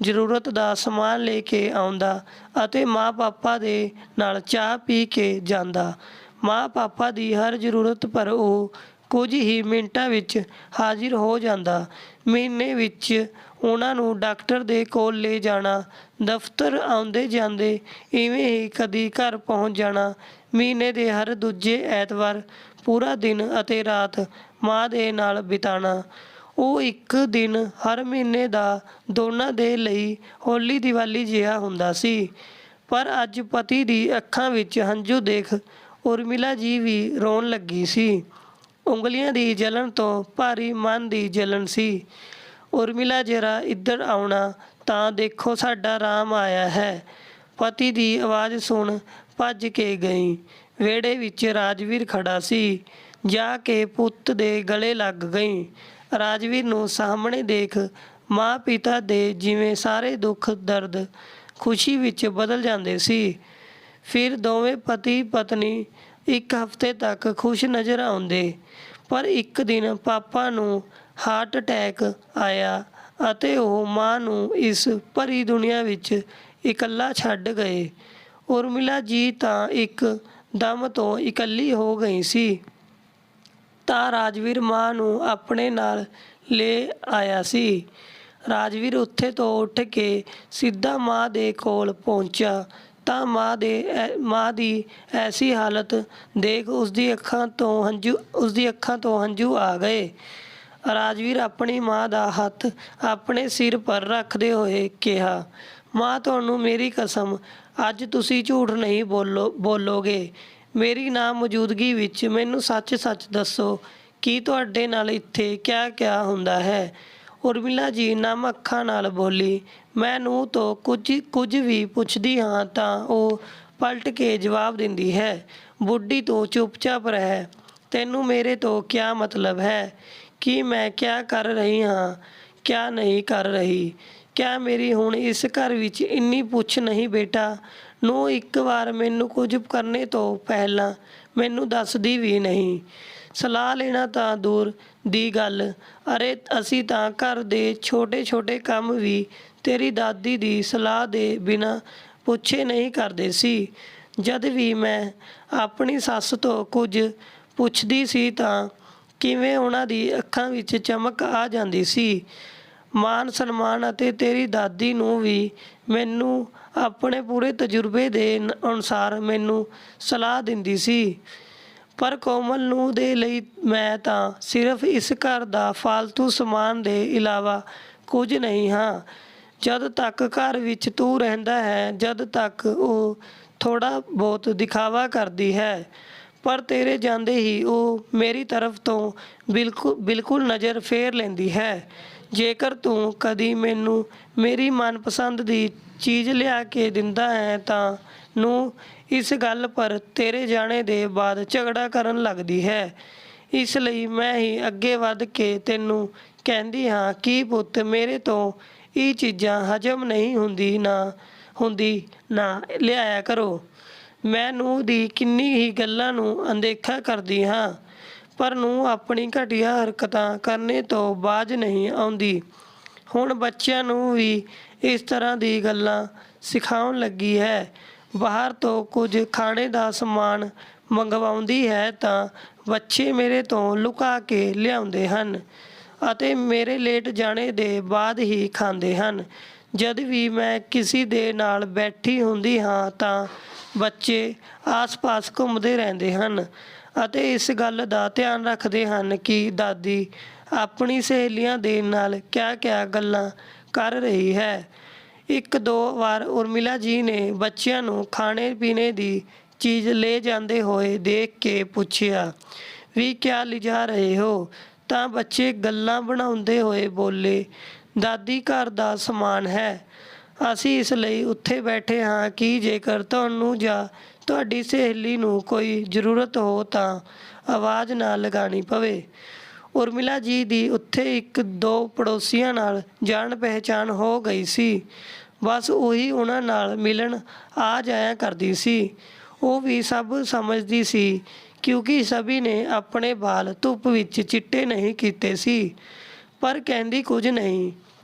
ਜ਼ਰੂਰਤ ਦਾ ਸਮਾਨ ਲੈ ਕੇ ਆਉਂਦਾ ਅਤੇ ਮਾਂ ਪਾਪਾ ਦੇ ਨਾਲ ਚਾਹ ਪੀ ਕੇ ਜਾਂਦਾ। ਮਾਂ ਪਾਪਾ ਦੀ ਹਰ ਜ਼ਰੂਰਤ ਪਰ ਉਹ ਕੁਝ ਹੀ ਮਿੰਟਾਂ ਵਿੱਚ ਹਾਜ਼ਰ ਹੋ ਜਾਂਦਾ। ਮਹੀਨੇ ਵਿੱਚ ਉਹਨਾਂ ਨੂੰ ਡਾਕਟਰ ਦੇ ਕੋਲ ਲੈ ਜਾਣਾ, ਦਫ਼ਤਰ ਆਉਂਦੇ ਜਾਂਦੇ ਇਵੇਂ ਹੀ ਕਦੀ ਘਰ ਪਹੁੰਚ ਜਾਣਾ। ਮਹੀਨੇ ਦੇ ਹਰ ਦੂਜੇ ਐਤਵਾਰ ਪੂਰਾ ਦਿਨ ਅਤੇ ਰਾਤ ਮਾਂ ਦੇ ਨਾਲ ਬਿਤਾਉਣਾ। ਉਹ ਇੱਕ ਦਿਨ ਹਰ ਮਹੀਨੇ ਦਾ ਦੋਨਾਂ ਦੇ ਲਈ ਹੋਲੀ ਦੀਵਾਲੀ ਜਿਹਾ ਹੁੰਦਾ ਸੀ। ਪਰ ਅੱਜ ਪਤੀ ਦੀ ਅੱਖਾਂ ਵਿੱਚ ਹੰਝੂ ਦੇਖ ਉਰਮਿਲਾ ਜੀ ਵੀ ਰੋਣ ਲੱਗੀ ਸੀ। ਉਂਗਲੀਆਂ ਦੀ ਜਲਨ ਤੋਂ ਭਾਰੀ ਮਨ ਦੀ ਜਲਨ ਸੀ। ਉਰਮਿਲਾ ਜ਼ਰਾ ਇੱਧਰ ਆਉਣਾ ਤਾਂ ਦੇਖੋ ਸਾਡਾ ਰਾਮ ਆਇਆ ਹੈ। ਪਤੀ ਦੀ ਆਵਾਜ਼ ਸੁਣ ਭੱਜ ਕੇ ਗਈ। ਵਿਹੜੇ ਵਿੱਚ ਰਾਜਵੀਰ ਖੜਾ ਸੀ। ਜਾ ਕੇ ਪੁੱਤ ਦੇ ਗਲੇ ਲੱਗ ਗਈ। ਰਾਜਵੀਰ ਨੂੰ ਸਾਹਮਣੇ ਦੇਖ ਮਾਂ ਪਿਤਾ ਦੇ ਜਿਵੇਂ ਸਾਰੇ ਦੁੱਖ ਦਰਦ ਖੁਸ਼ੀ ਵਿੱਚ ਬਦਲ ਜਾਂਦੇ ਸੀ। ਫਿਰ ਦੋਵੇਂ ਪਤੀ ਪਤਨੀ ਇੱਕ ਹਫ਼ਤੇ ਤੱਕ ਖੁਸ਼ ਨਜ਼ਰ ਆਉਂਦੇ। ਪਰ ਇੱਕ ਦਿਨ ਪਾਪਾ ਨੂੰ ਹਾਰਟ ਅਟੈਕ ਆਇਆ ਅਤੇ ਉਹ ਮਾਂ ਨੂੰ ਇਸ ਭਰੀ ਦੁਨੀਆ ਵਿੱਚ ਇਕੱਲਾ ਛੱਡ ਗਏ। ਉਰਮਿਲਾ ਜੀ ਤਾਂ ਇੱਕ ਦਮ ਤੋਂ ਇਕੱਲੀ ਹੋ ਗਈ ਸੀ। ਤਾਂ ਰਾਜਵੀਰ ਮਾਂ ਨੂੰ ਆਪਣੇ ਨਾਲ ਲੈ ਆਇਆ ਸੀ। ਰਾਜਵੀਰ ਉੱਥੇ ਤੋਂ ਉੱਠ ਕੇ ਸਿੱਧਾ ਮਾਂ ਦੇ ਕੋਲ ਪਹੁੰਚਿਆ ਤਾਂ ਮਾਂ ਦੀ ਐਸੀ ਹਾਲਤ ਦੇਖ ਉਸਦੀ ਅੱਖਾਂ ਤੋਂ ਹੰਝੂ ਆ ਗਏ। ਰਾਜਵੀਰ ਆਪਣੀ ਮਾਂ ਦਾ ਹੱਥ ਆਪਣੇ ਸਿਰ ਪਰ ਰੱਖਦੇ ਹੋਏ ਕਿਹਾ, ਮਾਂ ਤੁਹਾਨੂੰ ਮੇਰੀ ਕਸਮ, ਅੱਜ ਤੁਸੀਂ ਝੂਠ ਨਹੀਂ ਬੋਲੋਗੇ। ਮੇਰੀ ਨਾ ਮੌਜੂਦਗੀ ਵਿੱਚ ਮੈਨੂੰ ਸੱਚ-ਸੱਚ ਦੱਸੋ ਕਿ ਤੁਹਾਡੇ ਨਾਲ ਇੱਥੇ ਕਿਆ ਹੁੰਦਾ ਹੈ। ਉਰਮਿਲਾ ਜੀ ਨਮ ਅੱਖਾਂ ਨਾਲ ਬੋਲੀ। ਮੈਂ ਨੂੰਹ ਤੋਂ ਕੁਝ ਵੀ ਪੁੱਛਦੀ ਹਾਂ ਤਾਂ ਉਹ ਪਲਟ ਕੇ ਜਵਾਬ ਦਿੰਦੀ ਹੈ, ਬੁੱਢੀ ਤੂੰ ਚੁੱਪਚਾਪ ਰਹਿ। ਤੈਨੂੰ ਮੇਰੇ ਤੋਂ ਕਿਆ ਮਤਲਬ ਹੈ ਕਿ ਮੈਂ ਕਿਆ ਕਰ ਰਹੀ ਹਾਂ, ਕਿਆ ਨਹੀਂ ਕਰ ਰਹੀ। ਕਿਆ ਮੇਰੀ ਹੁਣ ਇਸ ਘਰ ਵਿੱਚ ਇੰਨੀ ਪੁੱਛ ਨਹੀਂ ਬੇਟਾ? ਨੂੰਹ ਇੱਕ ਵਾਰ ਮੈਨੂੰ ਕੁਝ ਕਰਨੇ ਤੋਂ ਪਹਿਲਾਂ ਮੈਨੂੰ ਦੱਸਦੀ ਵੀ ਨਹੀਂ। ਸਲਾਹ ਲੈਣਾ ਤਾਂ ਦੂਰ ਦੀ ਗੱਲ, ਅਰੇ ਅਸੀਂ ਤਾਂ ਘਰ ਦੇ ਛੋਟੇ-ਛੋਟੇ ਕੰਮ ਵੀ ਤੇਰੀ ਦਾਦੀ ਦੀ ਸਲਾਹ ਦੇ ਬਿਨਾਂ ਪੁੱਛੇ ਨਹੀਂ ਕਰਦੇ ਸੀ। ਜਦ ਵੀ ਮੈਂ ਆਪਣੀ ਸੱਸ ਤੋਂ ਕੁਝ ਪੁੱਛਦੀ ਸੀ ਤਾਂ ਕਿਵੇਂ ਉਹਨਾਂ ਦੀ ਅੱਖਾਂ ਵਿੱਚ ਚਮਕ ਆ ਜਾਂਦੀ ਸੀ। ਮਾਨ ਸਨਮਾਨ ਅਤੇ ਤੇਰੀ ਦਾਦੀ ਨੂੰ ਵੀ ਮੈਨੂੰ ਆਪਣੇ ਪੂਰੇ ਤਜਰਬੇ ਦੇ ਅਨੁਸਾਰ ਮੈਨੂੰ ਸਲਾਹ ਦਿੰਦੀ ਸੀ। ਪਰ ਕੋਮਲ ਨੂੰ ਦੇ ਲਈ ਮੈਂ ਤਾਂ ਸਿਰਫ ਇਸ ਘਰ ਦਾ ਫਾਲਤੂ ਸਮਾਨ ਦੇ ਇਲਾਵਾ ਕੁਝ ਨਹੀਂ ਹਾਂ। ਜਦ ਤੱਕ ਘਰ ਵਿੱਚ ਤੂੰ ਰਹਿੰਦਾ ਹੈ, ਜਦ ਤੱਕ ਉਹ ਥੋੜ੍ਹਾ ਬਹੁਤ ਦਿਖਾਵਾ ਕਰਦੀ ਹੈ, ਪਰ ਤੇਰੇ ਜਾਂਦੇ ਹੀ ਉਹ ਮੇਰੀ ਤਰਫ ਤੋਂ ਬਿਲਕੁਲ ਨਜ਼ਰ ਫੇਰ ਲੈਂਦੀ ਹੈ। ਜੇਕਰ ਤੂੰ ਕਦੀ ਮੈਨੂੰ ਮੇਰੀ ਮਨਪਸੰਦ ਦੀ ਚੀਜ਼ ਲਿਆ ਕੇ ਦਿੰਦਾ ਹੈ ਤਾਂ ਨੂੰ ਇਸ ਗੱਲ ਪਰ ਤੇਰੇ ਜਾਣੇ ਦੇ ਬਾਅਦ ਝਗੜਾ ਕਰਨ ਲੱਗਦੀ ਹੈ। ਇਸ ਲਈ ਮੈਂ ਹੀ ਅੱਗੇ ਵੱਧ ਕੇ ਤੈਨੂੰ ਕਹਿੰਦੀ ਹਾਂ ਕਿ ਪੁੱਤ ਮੇਰੇ ਤੋਂ ਇਹ ਚੀਜ਼ਾਂ ਹਜ਼ਮ ਨਹੀਂ ਹੁੰਦੀ ਨਾ ਲਿਆਇਆ ਕਰੋ। ਮੈਂ ਨੂੰਹ ਦੀ ਕਿੰਨੀ ਹੀ ਗੱਲਾਂ ਨੂੰ ਅਣਦੇਖਾ ਕਰਦੀ ਹਾਂ, ਪਰ ਨੂੰਹ ਆਪਣੀ ਘਟੀਆ ਹਰਕਤਾਂ ਕਰਨੇ ਤੋਂ ਬਾਜ਼ ਨਹੀਂ ਆਉਂਦੀ। ਹੁਣ ਬੱਚਿਆਂ ਨੂੰ ਵੀ ਇਸ ਤਰ੍ਹਾਂ ਦੀ ਗੱਲਾਂ ਸਿਖਾਉਣ ਲੱਗੀ ਹੈ। ਬਾਹਰ ਤੋਂ ਕੁਝ ਖਾਣੇ ਦਾ ਸਮਾਨ ਮੰਗਵਾਉਂਦੀ ਹੈ ਤਾਂ ਬੱਚੇ ਮੇਰੇ ਤੋਂ ਲੁਕਾ ਕੇ ਲਿਆਉਂਦੇ ਹਨ ਅਤੇ ਮੇਰੇ ਲੇਟ ਜਾਣੇ ਦੇ ਬਾਅਦ ਹੀ ਖਾਂਦੇ ਹਨ। ਜਦ ਵੀ ਮੈਂ ਕਿਸੇ ਦੇ ਨਾਲ ਬੈਠੀ ਹੁੰਦੀ ਹਾਂ ਤਾਂ ਬੱਚੇ ਆਸ-ਪਾਸ ਘੁੰਮਦੇ ਰਹਿੰਦੇ ਹਨ ਅਤੇ ਇਸ ਗੱਲ ਦਾ ਧਿਆਨ ਰੱਖਦੇ ਹਨ ਕਿ ਦਾਦੀ ਆਪਣੀ ਸਹੇਲੀਆਂ ਦੇ ਨਾਲ ਕਿਆ ਗੱਲਾਂ ਕਰ ਰਹੀ ਹੈ। ਇੱਕ ਦੋ ਵਾਰ ਉਰਮਿਲਾ ਜੀ ਨੇ ਬੱਚਿਆਂ ਨੂੰ ਖਾਣੇ ਪੀਣੇ ਦੀ ਚੀਜ਼ ਲੈ ਜਾਂਦੇ ਹੋਏ ਦੇਖ ਕੇ ਪੁੱਛਿਆ, ਵੀ ਕਿਆ ਲਿਜਾ ਰਹੇ ਹੋ? ਤਾਂ ਬੱਚੇ ਗੱਲਾਂ ਬਣਾਉਂਦੇ ਹੋਏ ਬੋਲੇ, ਦਾਦੀ ਘਰ ਦਾ ਸਮਾਨ ਹੈ। ਅਸੀਂ ਇਸ ਲਈ ਉੱਥੇ ਬੈਠੇ ਹਾਂ ਕਿ ਜੇਕਰ ਤੁਹਾਨੂੰ ਜਾਂ ਤੁਹਾਡੀ ਸਹੇਲੀ ਨੂੰ ਕੋਈ ਜ਼ਰੂਰਤ ਹੋ ਤਾਂ ਆਵਾਜ਼ ਨਾ ਲਗਾਉਣੀ ਪਵੇ। ਉਰਮਿਲਾ ਜੀ ਦੀ ਉੱਥੇ ਇੱਕ ਦੋ ਪੜੋਸੀਆਂ ਨਾਲ ਜਾਣ ਪਹਿਚਾਣ ਹੋ ਗਈ ਸੀ। ਬਸ ਉਹੀ ਉਹਨਾਂ ਨਾਲ ਮਿਲਣ ਆ ਜਾਇਆ ਕਰਦੀ ਸੀ। ਉਹ ਵੀ ਸਭ ਸਮਝਦੀ ਸੀ ਕਿਉਂਕਿ ਸਭੀ ਨੇ ਆਪਣੇ ਵਾਲ ਧੁੱਪ ਵਿੱਚ ਚਿੱਟੇ ਨਹੀਂ ਕੀਤੇ ਸੀ, ਪਰ ਕਹਿੰਦੀ ਕੁਝ ਨਹੀਂ।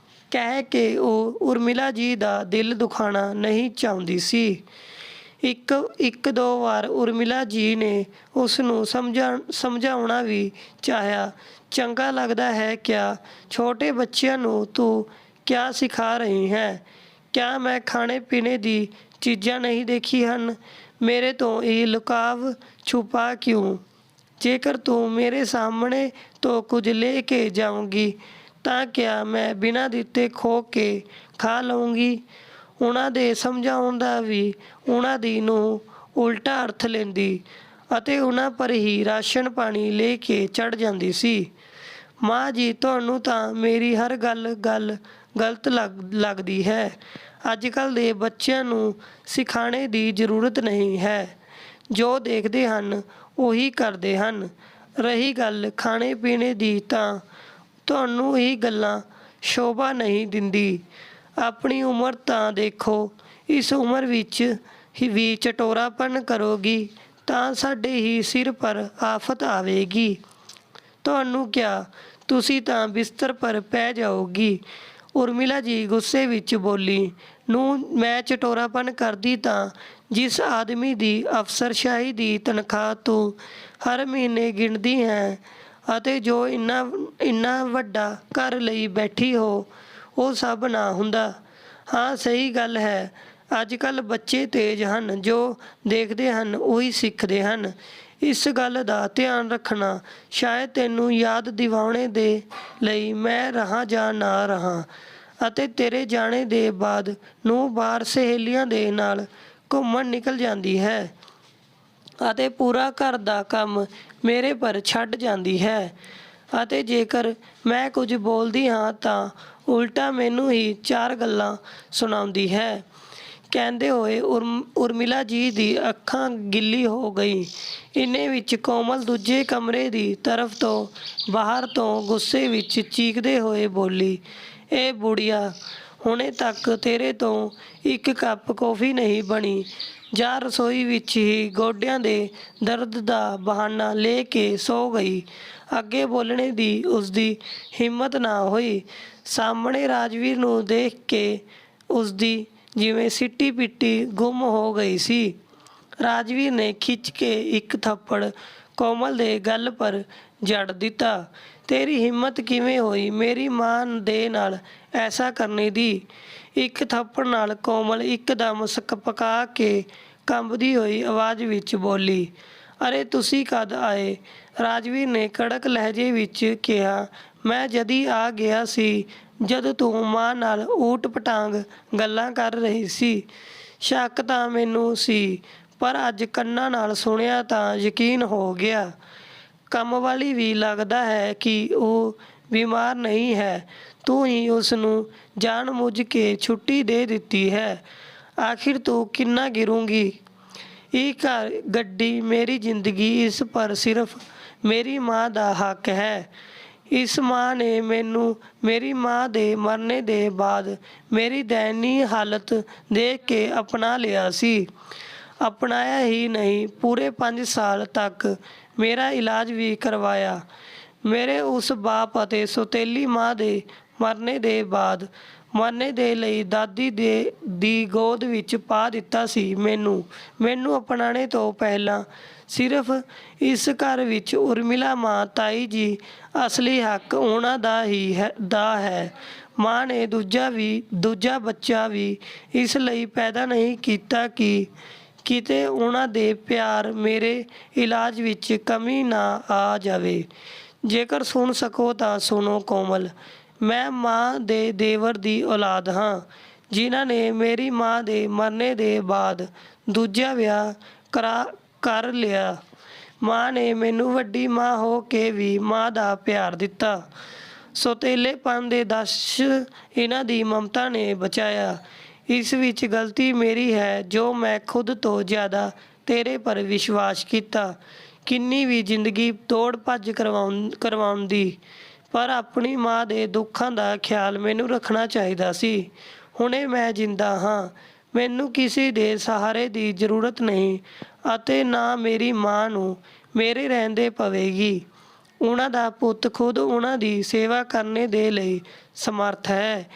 ਕਹਿ ਕੇ ਉਹ ਉਰਮਿਲਾ ਜੀ ਦਾ ਦਿਲ ਦੁਖਾਉਣਾ ਨਹੀਂ ਚਾਹੁੰਦੀ ਸੀ। ਇੱਕ ਦੋ ਵਾਰ ਉਰਮਿਲਾ ਜੀ ਨੇ ਉਸ ਨੂੰ ਸਮਝਾਉਣਾ ਵੀ ਚਾਹਿਆ। ਚੰਗਾ ਲੱਗਦਾ ਹੈ ਕਿਆ? ਛੋਟੇ ਬੱਚਿਆਂ ਨੂੰ ਤੂੰ ਕਿਆ ਸਿਖਾ ਰਹੀ ਹੈ? ਕਿਆ ਮੈਂ ਖਾਣੇ ਪੀਣੇ ਦੀ ਚੀਜ਼ਾਂ ਨਹੀਂ ਦੇਖੀ ਹਨ? ਮੇਰੇ ਤੋਂ ਇਹ ਲੁਕਾਵ ਛੁਪਾ ਕਿਉਂ? ਜੇਕਰ ਤੂੰ ਮੇਰੇ ਸਾਹਮਣੇ ਤੋਂ ਕੁਝ ਲੈ ਕੇ ਜਾਊਂਗੀ ਤਾਂ ਕਿਆ ਮੈਂ ਬਿਨਾਂ ਦਿੱਤੇ ਖੋ ਕੇ ਖਾ ਲਊਂਗੀ? ਉਹਨਾਂ ਦੇ ਸਮਝਾਉਣ ਦਾ ਵੀ ਉਹਨਾਂ ਦੀ ਨੂੰ ਉਲਟਾ ਅਰਥ ਲੈਂਦੀ ਅਤੇ ਉਹਨਾਂ ਪਰ ਹੀ ਰਾਸ਼ਨ ਪਾਣੀ ਲੈ ਕੇ ਚੜ੍ਹ ਜਾਂਦੀ ਸੀ। ਮਾਂ ਜੀ, ਤੁਹਾਨੂੰ ਤਾਂ ਮੇਰੀ ਹਰ ਗੱਲ ਗਲਤ ਲੱਗਦੀ ਹੈ। ਅੱਜ ਕੱਲ੍ਹ ਦੇ ਬੱਚਿਆਂ ਨੂੰ ਸਿਖਾਉਣੇ ਦੀ ਜ਼ਰੂਰਤ ਨਹੀਂ ਹੈ। ਜੋ ਦੇਖਦੇ ਹਨ ਉਹੀ ਕਰਦੇ ਹਨ। ਰਹੀ ਗੱਲ ਖਾਣੇ ਪੀਣੇ ਦੀ ਤਾਂ ਤੁਹਾਨੂੰ ਇਹ ਗੱਲਾਂ ਸ਼ੋਭਾ ਨਹੀਂ ਦਿੰਦੀ। ਆਪਣੀ ਉਮਰ ਤਾਂ ਦੇਖੋ। ਇਸ ਉਮਰ ਵਿੱਚ ਵੀ ਚਟੋਰਾਪਨ ਕਰੋਗੀ ਤਾਂ ਸਾਡੇ ਹੀ ਸਿਰ ਪਰ ਆਫਤ ਆਵੇਗੀ। ਤੁਹਾਨੂੰ ਕਿਆ, ਤੁਸੀਂ ਤਾਂ ਬਿਸਤਰ ਪਰ ਪੈ ਜਾਓਗੀ। ਉਰਮਿਲਾ ਜੀ ਗੁੱਸੇ ਵਿੱਚ ਬੋਲੀ। ਨੂੰ ਮੈਂ ਚਟੋਰਾਪਨ ਕਰਦੀ ਤਾਂ ਜਿਸ ਆਦਮੀ ਦੀ ਅਫਸਰਸ਼ਾਹੀ ਦੀ ਤਨਖਾਹ ਤੂੰ ਹਰ ਮਹੀਨੇ ਗਿਣਦੀ ਹੈ ਅਤੇ ਜੋ ਇੰਨਾ ਵੱਡਾ ਘਰ ਲਈ ਬੈਠੀ ਹੋ, ਉਹ ਸਭ ਨਾ ਹੁੰਦਾ। ਹਾਂ, ਸਹੀ ਗੱਲ ਹੈ। ਅੱਜ ਕੱਲ੍ਹ ਬੱਚੇ ਤੇਜ਼ ਹਨ। ਜੋ ਦੇਖਦੇ ਹਨ ਉਹੀ ਸਿੱਖਦੇ ਹਨ। ਇਸ ਗੱਲ ਦਾ ਧਿਆਨ ਰੱਖਣਾ। ਸ਼ਾਇਦ ਤੈਨੂੰ ਯਾਦ ਦਿਵਾਉਣੇ ਦੇ ਲਈ ਮੈਂ ਰਹਾਂ ਜਾਂ ਨਾ ਰਹਾਂ ਅਤੇ ਤੇਰੇ ਜਾਣੇ ਦੇ ਬਾਅਦ ਨੂੰ ਬਾਹਰ ਸਹੇਲੀਆਂ ਦੇ ਨਾਲ ਘੁੰਮਣ ਨਿਕਲ ਜਾਂਦੀ ਹੈ ਅਤੇ ਪੂਰਾ ਘਰ ਦਾ ਕੰਮ ਮੇਰੇ ਪਰ ਛੱਡ ਜਾਂਦੀ ਹੈ ਅਤੇ ਜੇਕਰ ਮੈਂ ਕੁਝ ਬੋਲਦੀ ਹਾਂ ਤਾਂ ਉਲਟਾ ਮੈਨੂੰ ਹੀ ਚਾਰ ਗੱਲਾਂ ਸੁਣਾਉਂਦੀ ਹੈ। ਕਹਿੰਦੇ ਹੋਏ ਉਰਮਿਲਾ ਜੀ ਦੀ ਅੱਖਾਂ ਗਿੱਲੀ ਹੋ ਗਈ। ਇੰਨੇ ਵਿੱਚ ਕੋਮਲ ਦੂਜੇ ਕਮਰੇ ਦੀ ਤਰਫ ਤੋਂ ਬਾਹਰ ਤੋਂ ਗੁੱਸੇ ਵਿੱਚ ਚੀਕਦੇ ਹੋਏ ਬੋਲੀ, ਇਹ ਬੁੜੀਆ, ਹੁਣੇ ਤੱਕ ਤੇਰੇ ਤੋਂ ਇੱਕ ਕੱਪ ਕੌਫੀ ਨਹੀਂ ਬਣੀ। ਜਾਂ ਰਸੋਈ ਵਿੱਚ ਹੀ ਗੋਡਿਆਂ ਦੇ ਦਰਦ ਦਾ ਬਹਾਨਾ ਲੈ ਕੇ ਸੌ ਗਈ। ਅੱਗੇ ਬੋਲਣੇ ਦੀ ਉਸਦੀ ਹਿੰਮਤ ਨਾ ਹੋਈ। ਸਾਹਮਣੇ ਰਾਜਵੀਰ ਨੂੰ ਦੇਖ ਕੇ ਉਸਦੀ ਜਿਵੇਂ ਸਿੱਟੀ ਪਿੱਟੀ ਗੁੰਮ ਹੋ ਗਈ ਸੀ। ਰਾਜਵੀਰ ਨੇ ਖਿੱਚ ਕੇ ਇੱਕ ਥੱਪੜ ਕੋਮਲ ਦੇ ਗਲ ਪਰ ਜੜ ਦਿੱਤਾ। ਤੇਰੀ ਹਿੰਮਤ ਕਿਵੇਂ ਹੋਈ ਮੇਰੀ ਮਾਂ ਦੇ ਨਾਲ ਐਸਾ ਕਰਨੇ ਦੀ? ਇੱਕ ਥੱਪੜ ਨਾਲ ਕੋਮਲ ਇੱਕਦਮ ਸਕਪਕਾ ਕੇ ਕੰਬਦੀ ਹੋਈ ਆਵਾਜ਼ ਵਿੱਚ ਬੋਲੀ, ਅਰੇ ਤੁਸੀਂ ਕਦ ਆਏ? ਰਾਜਵੀਰ ਨੇ ਕੜਕ ਲਹਿਜੇ ਵਿੱਚ ਕਿਹਾ, ਮੈਂ ਜਦੀ ਆ ਗਿਆ ਸੀ ਜਦ ਤੂੰ ਮਾਂ ਨਾਲ ਊਟ ਪਟਾਂਗ ਗੱਲਾਂ ਕਰ ਰਹੀ ਸੀ। ਸ਼ੱਕ ਤਾਂ ਮੈਨੂੰ ਸੀ ਪਰ ਅੱਜ ਕੰਨਾਂ ਨਾਲ ਸੁਣਿਆ ਤਾਂ ਯਕੀਨ ਹੋ ਗਿਆ। ਕੰਮ ਵਾਲੀ ਵੀ ਲੱਗਦਾ ਹੈ ਕਿ ਉਹ ਬਿਮਾਰ ਨਹੀਂ ਹੈ। ਤੂੰ ਹੀ ਉਸ ਨੂੰ ਜਾਣ ਬੁੱਝ ਕੇ ਛੁੱਟੀ ਦੇ ਦਿੱਤੀ ਹੈ। ਆਖਿਰ ਤੂੰ ਕਿੰਨਾ ਗਿਰੂੰਗੀ? ਇਹ ਘਰ, ਗੱਡੀ, ਮੇਰੀ ਜ਼ਿੰਦਗੀ, ਇਸ ਪਰ ਸਿਰਫ ਮੇਰੀ ਮਾਂ ਦਾ ਹੱਕ ਹੈ। ਇਸ ਮਾਂ ਨੇ ਮੈਨੂੰ ਮੇਰੀ ਮਾਂ ਦੇ ਮਰਨੇ ਦੇ ਬਾਅਦ ਮੇਰੀ ਦਇਨੀ ਹਾਲਤ ਦੇਖ ਕੇ ਅਪਣਾ ਲਿਆ ਸੀ। ਅਪਣਾਇਆ ਹੀ ਨਹੀਂ, ਪੂਰੇ 5 ਸਾਲ ਤੱਕ ਮੇਰਾ ਇਲਾਜ ਵੀ ਕਰਵਾਇਆ। ਮੇਰੇ ਉਸ ਬਾਪ ਅਤੇ ਸੌਤੇਲੀ ਮਾਂ ਦੇ ਮਰਨੇ ਦੇ ਬਾਅਦ ਮਰਨੇ ਦੇ ਲਈ ਦਾਦੀ ਦੀ ਗੋਦ ਵਿੱਚ ਪਾ ਦਿੱਤਾ ਸੀ। ਮੈਨੂੰ ਅਪਣਾਉਣੇ ਤੋਂ ਪਹਿਲਾਂ ਸਿਰਫ ਇਸ ਘਰ ਵਿੱਚ ਉਰਮਿਲਾ ਮਾਂ, ਤਾਈ ਜੀ, ਅਸਲੀ ਹੱਕ ਉਹਨਾਂ ਦਾ ਹੀ ਹੈ। ਮਾਂ ਨੇ ਦੂਜਾ ਬੱਚਾ ਵੀ ਇਸ ਲਈ ਪੈਦਾ ਨਹੀਂ ਕੀਤਾ ਕਿ ਕਿਤੇ ਉਹਨਾਂ ਦੇ ਪਿਆਰ ਮੇਰੇ ਇਲਾਜ ਵਿੱਚ ਕਮੀ ਨਾ ਆ ਜਾਵੇ। ਜੇਕਰ ਸੁਣ ਸਕੋ ਤਾਂ ਸੁਣੋ ਕੋਮਲ, ਮੈਂ ਮਾਂ ਦੇ ਦੇਵਰ ਦੀ ਔਲਾਦ ਹਾਂ ਜਿਨ੍ਹਾਂ ਨੇ ਮੇਰੀ ਮਾਂ ਦੇ ਮਰਨੇ ਦੇ ਬਾਅਦ ਦੂਜਾ ਵਿਆਹ ਕਰ ਲਿਆ। ਮਾਂ ਨੇ ਮੈਨੂੰ ਵੱਡੀ ਮਾਂ ਹੋ ਕੇ ਵੀ ਮਾਂ ਦਾ ਪਿਆਰ ਦਿੱਤਾ। ਸੌਤੇਲੇਪਨ ਦੇ ਦਸ਼ ਇਹਨਾਂ ਦੀ ਮਮਤਾ ਨੇ ਬਚਾਇਆ। ਇਸ ਵਿੱਚ ਗਲਤੀ ਮੇਰੀ ਹੈ ਜੋ ਮੈਂ ਖੁਦ ਤੋਂ ਜ਼ਿਆਦਾ ਤੇਰੇ ਪਰ ਵਿਸ਼ਵਾਸ ਕੀਤਾ। ਕਿੰਨੀ ਵੀ ਜ਼ਿੰਦਗੀ ਦੌੜ ਭੱਜ ਕਰਵਾਉਂਦੀ ਪਰ ਆਪਣੀ ਮਾਂ ਦੇ ਦੁੱਖਾਂ ਦਾ ਖਿਆਲ ਮੈਨੂੰ ਰੱਖਣਾ ਚਾਹੀਦਾ ਸੀ। ਹੁਣੇ ਮੈਂ ਜਿੰਦਾ ਹਾਂ। ਮੈਨੂੰ ਕਿਸੇ ਦੇ ਸਹਾਰੇ ਦੀ ਜ਼ਰੂਰਤ ਨਹੀਂ ਅਤੇ ਨਾ ਮੇਰੀ ਮਾਂ ਨੂੰ ਮੇਰੇ ਰਹਿੰਦੇ ਪਵੇਗੀ। ਉਹਨਾਂ ਦਾ ਪੁੱਤ ਖੁਦ ਉਹਨਾਂ ਦੀ ਸੇਵਾ ਕਰਨੇ ਦੇ ਲਈ ਸਮਰੱਥ ਹੈ।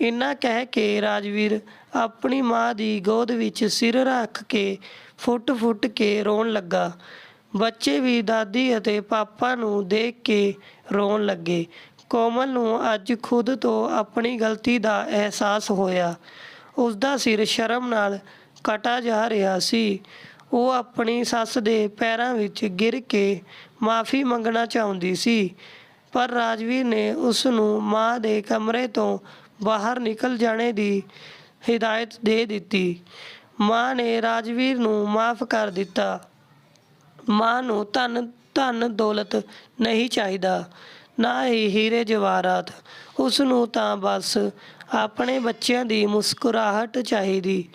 ਇੰਨਾ ਕਹਿ ਕੇ ਰਾਜਵੀਰ ਆਪਣੀ ਮਾਂ ਦੀ ਗੋਦ ਵਿੱਚ ਸਿਰ ਰੱਖ ਕੇ ਫੁੱਟ-ਫੁੱਟ ਕੇ ਰੋਣ ਲੱਗਾ। ਬੱਚੇ ਵੀ ਦਾਦੀ ਅਤੇ ਪਾਪਾ ਨੂੰ ਦੇਖ ਕੇ ਰੋਣ ਲੱਗੇ। ਕੋਮਲ ਨੂੰ ਅੱਜ ਖੁਦ ਤੋਂ ਆਪਣੀ ਗਲਤੀ ਦਾ ਅਹਿਸਾਸ ਹੋਇਆ। ਉਸਦਾ ਸਿਰ ਸ਼ਰਮ ਨਾਲ ਕਟਾ ਜਾ ਰਿਹਾ ਸੀ। ਉਹ ਆਪਣੀ ਸੱਸ ਦੇ ਪੈਰਾਂ ਵਿੱਚ ਗਿਰ ਕੇ ਮਾਫ਼ੀ ਮੰਗਣਾ ਚਾਹੁੰਦੀ ਸੀ, ਪਰ ਰਾਜਵੀਰ ਨੇ ਉਸ ਨੂੰ ਮਾਂ ਦੇ ਕਮਰੇ ਤੋਂ ਬਾਹਰ ਨਿਕਲ ਜਾਣੇ ਦੀ ਹਿਦਾਇਤ ਦੇ ਦਿੱਤੀ। ਮਾਂ ਨੇ ਰਾਜਵੀਰ ਨੂੰ ਮਾਫ਼ ਕਰ ਦਿੱਤਾ। ਮਾਂ ਨੂੰ ਧਨ ਦੌਲਤ ਨਹੀਂ ਚਾਹੀਦਾ, ਨਾ ਹੀ ਹੀਰੇ ਜਵਾਹਰਾਤ। ਉਸ ਨੂੰ ਤਾਂ ਬਸ ਆਪਣੇ ਬੱਚਿਆਂ ਦੀ ਮੁਸਕਰਾਹਟ ਚਾਹੀਦੀ,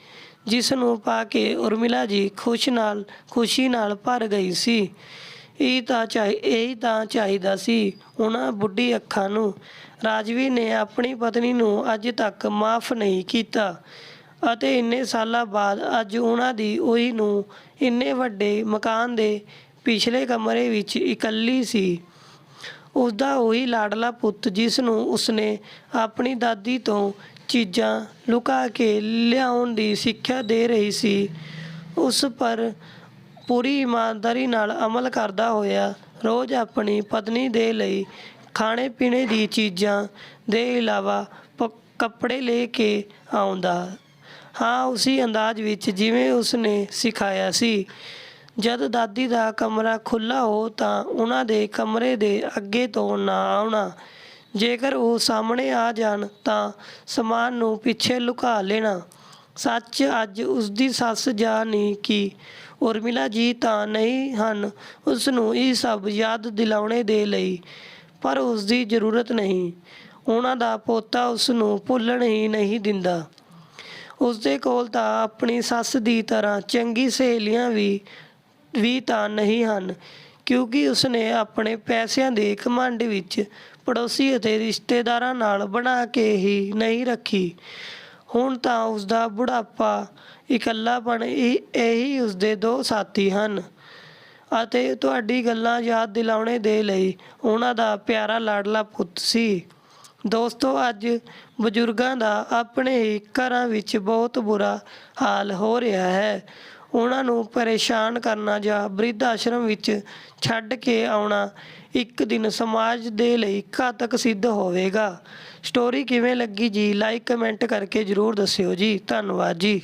ਜਿਸ ਨੂੰ ਪਾ ਕੇ ਉਰਮਿਲਾ ਜੀ ਖੁਸ਼ੀ ਨਾਲ ਭਰ ਗਈ ਸੀ। ਇਹੀ ਤਾਂ ਚਾਹੀਦਾ ਸੀ ਉਹਨਾਂ ਬੁੱਢੀ ਅੱਖਾਂ ਨੂੰ। ਰਾਜਵੀਰ ਨੇ ਆਪਣੀ ਪਤਨੀ ਨੂੰ ਅੱਜ ਤੱਕ ਮਾਫ਼ ਨਹੀਂ ਕੀਤਾ ਅਤੇ ਇੰਨੇ ਸਾਲਾਂ ਬਾਅਦ ਅੱਜ ਉਹਨਾਂ ਦੀ ਉਹੀ ਨੂੰ ਇੰਨੇ ਵੱਡੇ ਮਕਾਨ ਦੇ ਪਿਛਲੇ ਕਮਰੇ ਵਿੱਚ ਇਕੱਲੀ ਸੀ। ਉਸਦਾ ਉਹੀ ਲਾਡਲਾ ਪੁੱਤ, ਜਿਸ ਨੂੰ ਉਸਨੇ ਆਪਣੀ ਦਾਦੀ ਤੋਂ ਚੀਜ਼ਾਂ ਲੁਕਾ ਕੇ ਲਿਆਉਣ ਦੀ ਸਿੱਖਿਆ ਦੇ ਰਹੀ ਸੀ, ਉਸ ਪਰ ਪੂਰੀ ਇਮਾਨਦਾਰੀ ਨਾਲ ਅਮਲ ਕਰਦਾ ਹੋਇਆ ਰੋਜ਼ ਆਪਣੀ ਪਤਨੀ ਦੇ ਲਈ ਖਾਣੇ ਪੀਣੇ ਦੀ ਚੀਜ਼ਾਂ ਦੇ ਇਲਾਵਾ ਕੱਪੜੇ ਲੈ ਕੇ ਆਉਂਦਾ। ਹਾਂ, ਉਸੀ ਅੰਦਾਜ਼ ਵਿੱਚ ਜਿਵੇਂ ਉਸਨੇ ਸਿਖਾਇਆ ਸੀ। ਜਦ ਦਾਦੀ ਦਾ ਕਮਰਾ ਖੁੱਲ੍ਹਾ ਹੋ ਤਾਂ ਉਹਨਾਂ ਦੇ ਕਮਰੇ ਦੇ ਅੱਗੇ ਤੋਂ ਨਾ ਆਉਣਾ। ਜੇਕਰ ਉਹ ਸਾਹਮਣੇ ਆ ਜਾਣ ਤਾਂ ਸਮਾਨ ਨੂੰ ਪਿੱਛੇ ਲੁਕਾ ਲੈਣਾ। ਸੱਚ ਅੱਜ ਉਸਦੀ ਸੱਸ ਜਾਣੀ ਕਿ ਉਰਮਿਲਾ ਜੀ ਤਾਂ ਨਹੀਂ ਹਨ ਉਸ ਨੂੰ ਇਹ ਸਭ ਯਾਦ ਦਿਲਾਉਣ ਦੇ ਲਈ, ਪਰ ਉਸਦੀ ਜ਼ਰੂਰਤ ਨਹੀਂ। ਉਹਨਾਂ ਦਾ ਪੋਤਾ ਉਸ ਨੂੰ ਭੁੱਲਣ ਹੀ ਨਹੀਂ ਦਿੰਦਾ। ਉਸਦੇ ਕੋਲ ਤਾਂ ਆਪਣੀ ਸੱਸ ਦੀ ਤਰ੍ਹਾਂ ਚੰਗੀ ਸਹੇਲੀਆਂ ਵੀ ਤਾਂ ਨਹੀਂ ਹਨ, ਕਿਉਂਕਿ ਉਸਨੇ ਆਪਣੇ ਪੈਸਿਆਂ ਦੇ ਘਮੰਡ ਵਿੱਚ ਪੜੋਸੀ ਅਤੇ ਰਿਸ਼ਤੇਦਾਰਾਂ ਨਾਲ ਬਣਾ ਕੇ ਹੀ ਨਹੀਂ ਰੱਖੀ। ਹੁਣ ਤਾਂ ਉਸਦਾ ਬੁਢਾਪਾ, ਇਕੱਲਾਪਣ ਇਹੀ ਉਸਦੇ ਦੋ ਸਾਥੀ ਹਨ ਅਤੇ ਤੁਹਾਡੀ ਗੱਲਾਂ ਯਾਦ ਦਿਲਾਉਣ ਦੇ ਲਈ ਉਹਨਾਂ ਦਾ ਪਿਆਰਾ ਲਾਡਲਾ ਪੁੱਤ ਸੀ। ਦੋਸਤੋ, ਅੱਜ ਬਜ਼ੁਰਗਾਂ ਦਾ ਆਪਣੇ ਹੀ ਘਰਾਂ ਵਿੱਚ ਬਹੁਤ ਬੁਰਾ ਹਾਲ ਹੋ ਰਿਹਾ ਹੈ। ਉਹਨਾਂ ਨੂੰ ਪਰੇਸ਼ਾਨ ਕਰਨਾ ਜਾਂ ਬਿਰਧ ਆਸ਼ਰਮ ਵਿੱਚ ਛੱਡ ਕੇ ਆਉਣਾ ਇੱਕ ਦਿਨ ਸਮਾਜ ਦੇ ਲਈ ਘਾਤਕ ਸਿੱਧ ਹੋਵੇਗਾ। ਸਟੋਰੀ ਕਿਵੇਂ ਲੱਗੀ ਜੀ? ਲਾਈਕ ਕਮੈਂਟ ਕਰਕੇ ਜ਼ਰੂਰ ਦੱਸਿਓ ਜੀ। ਧੰਨਵਾਦ ਜੀ।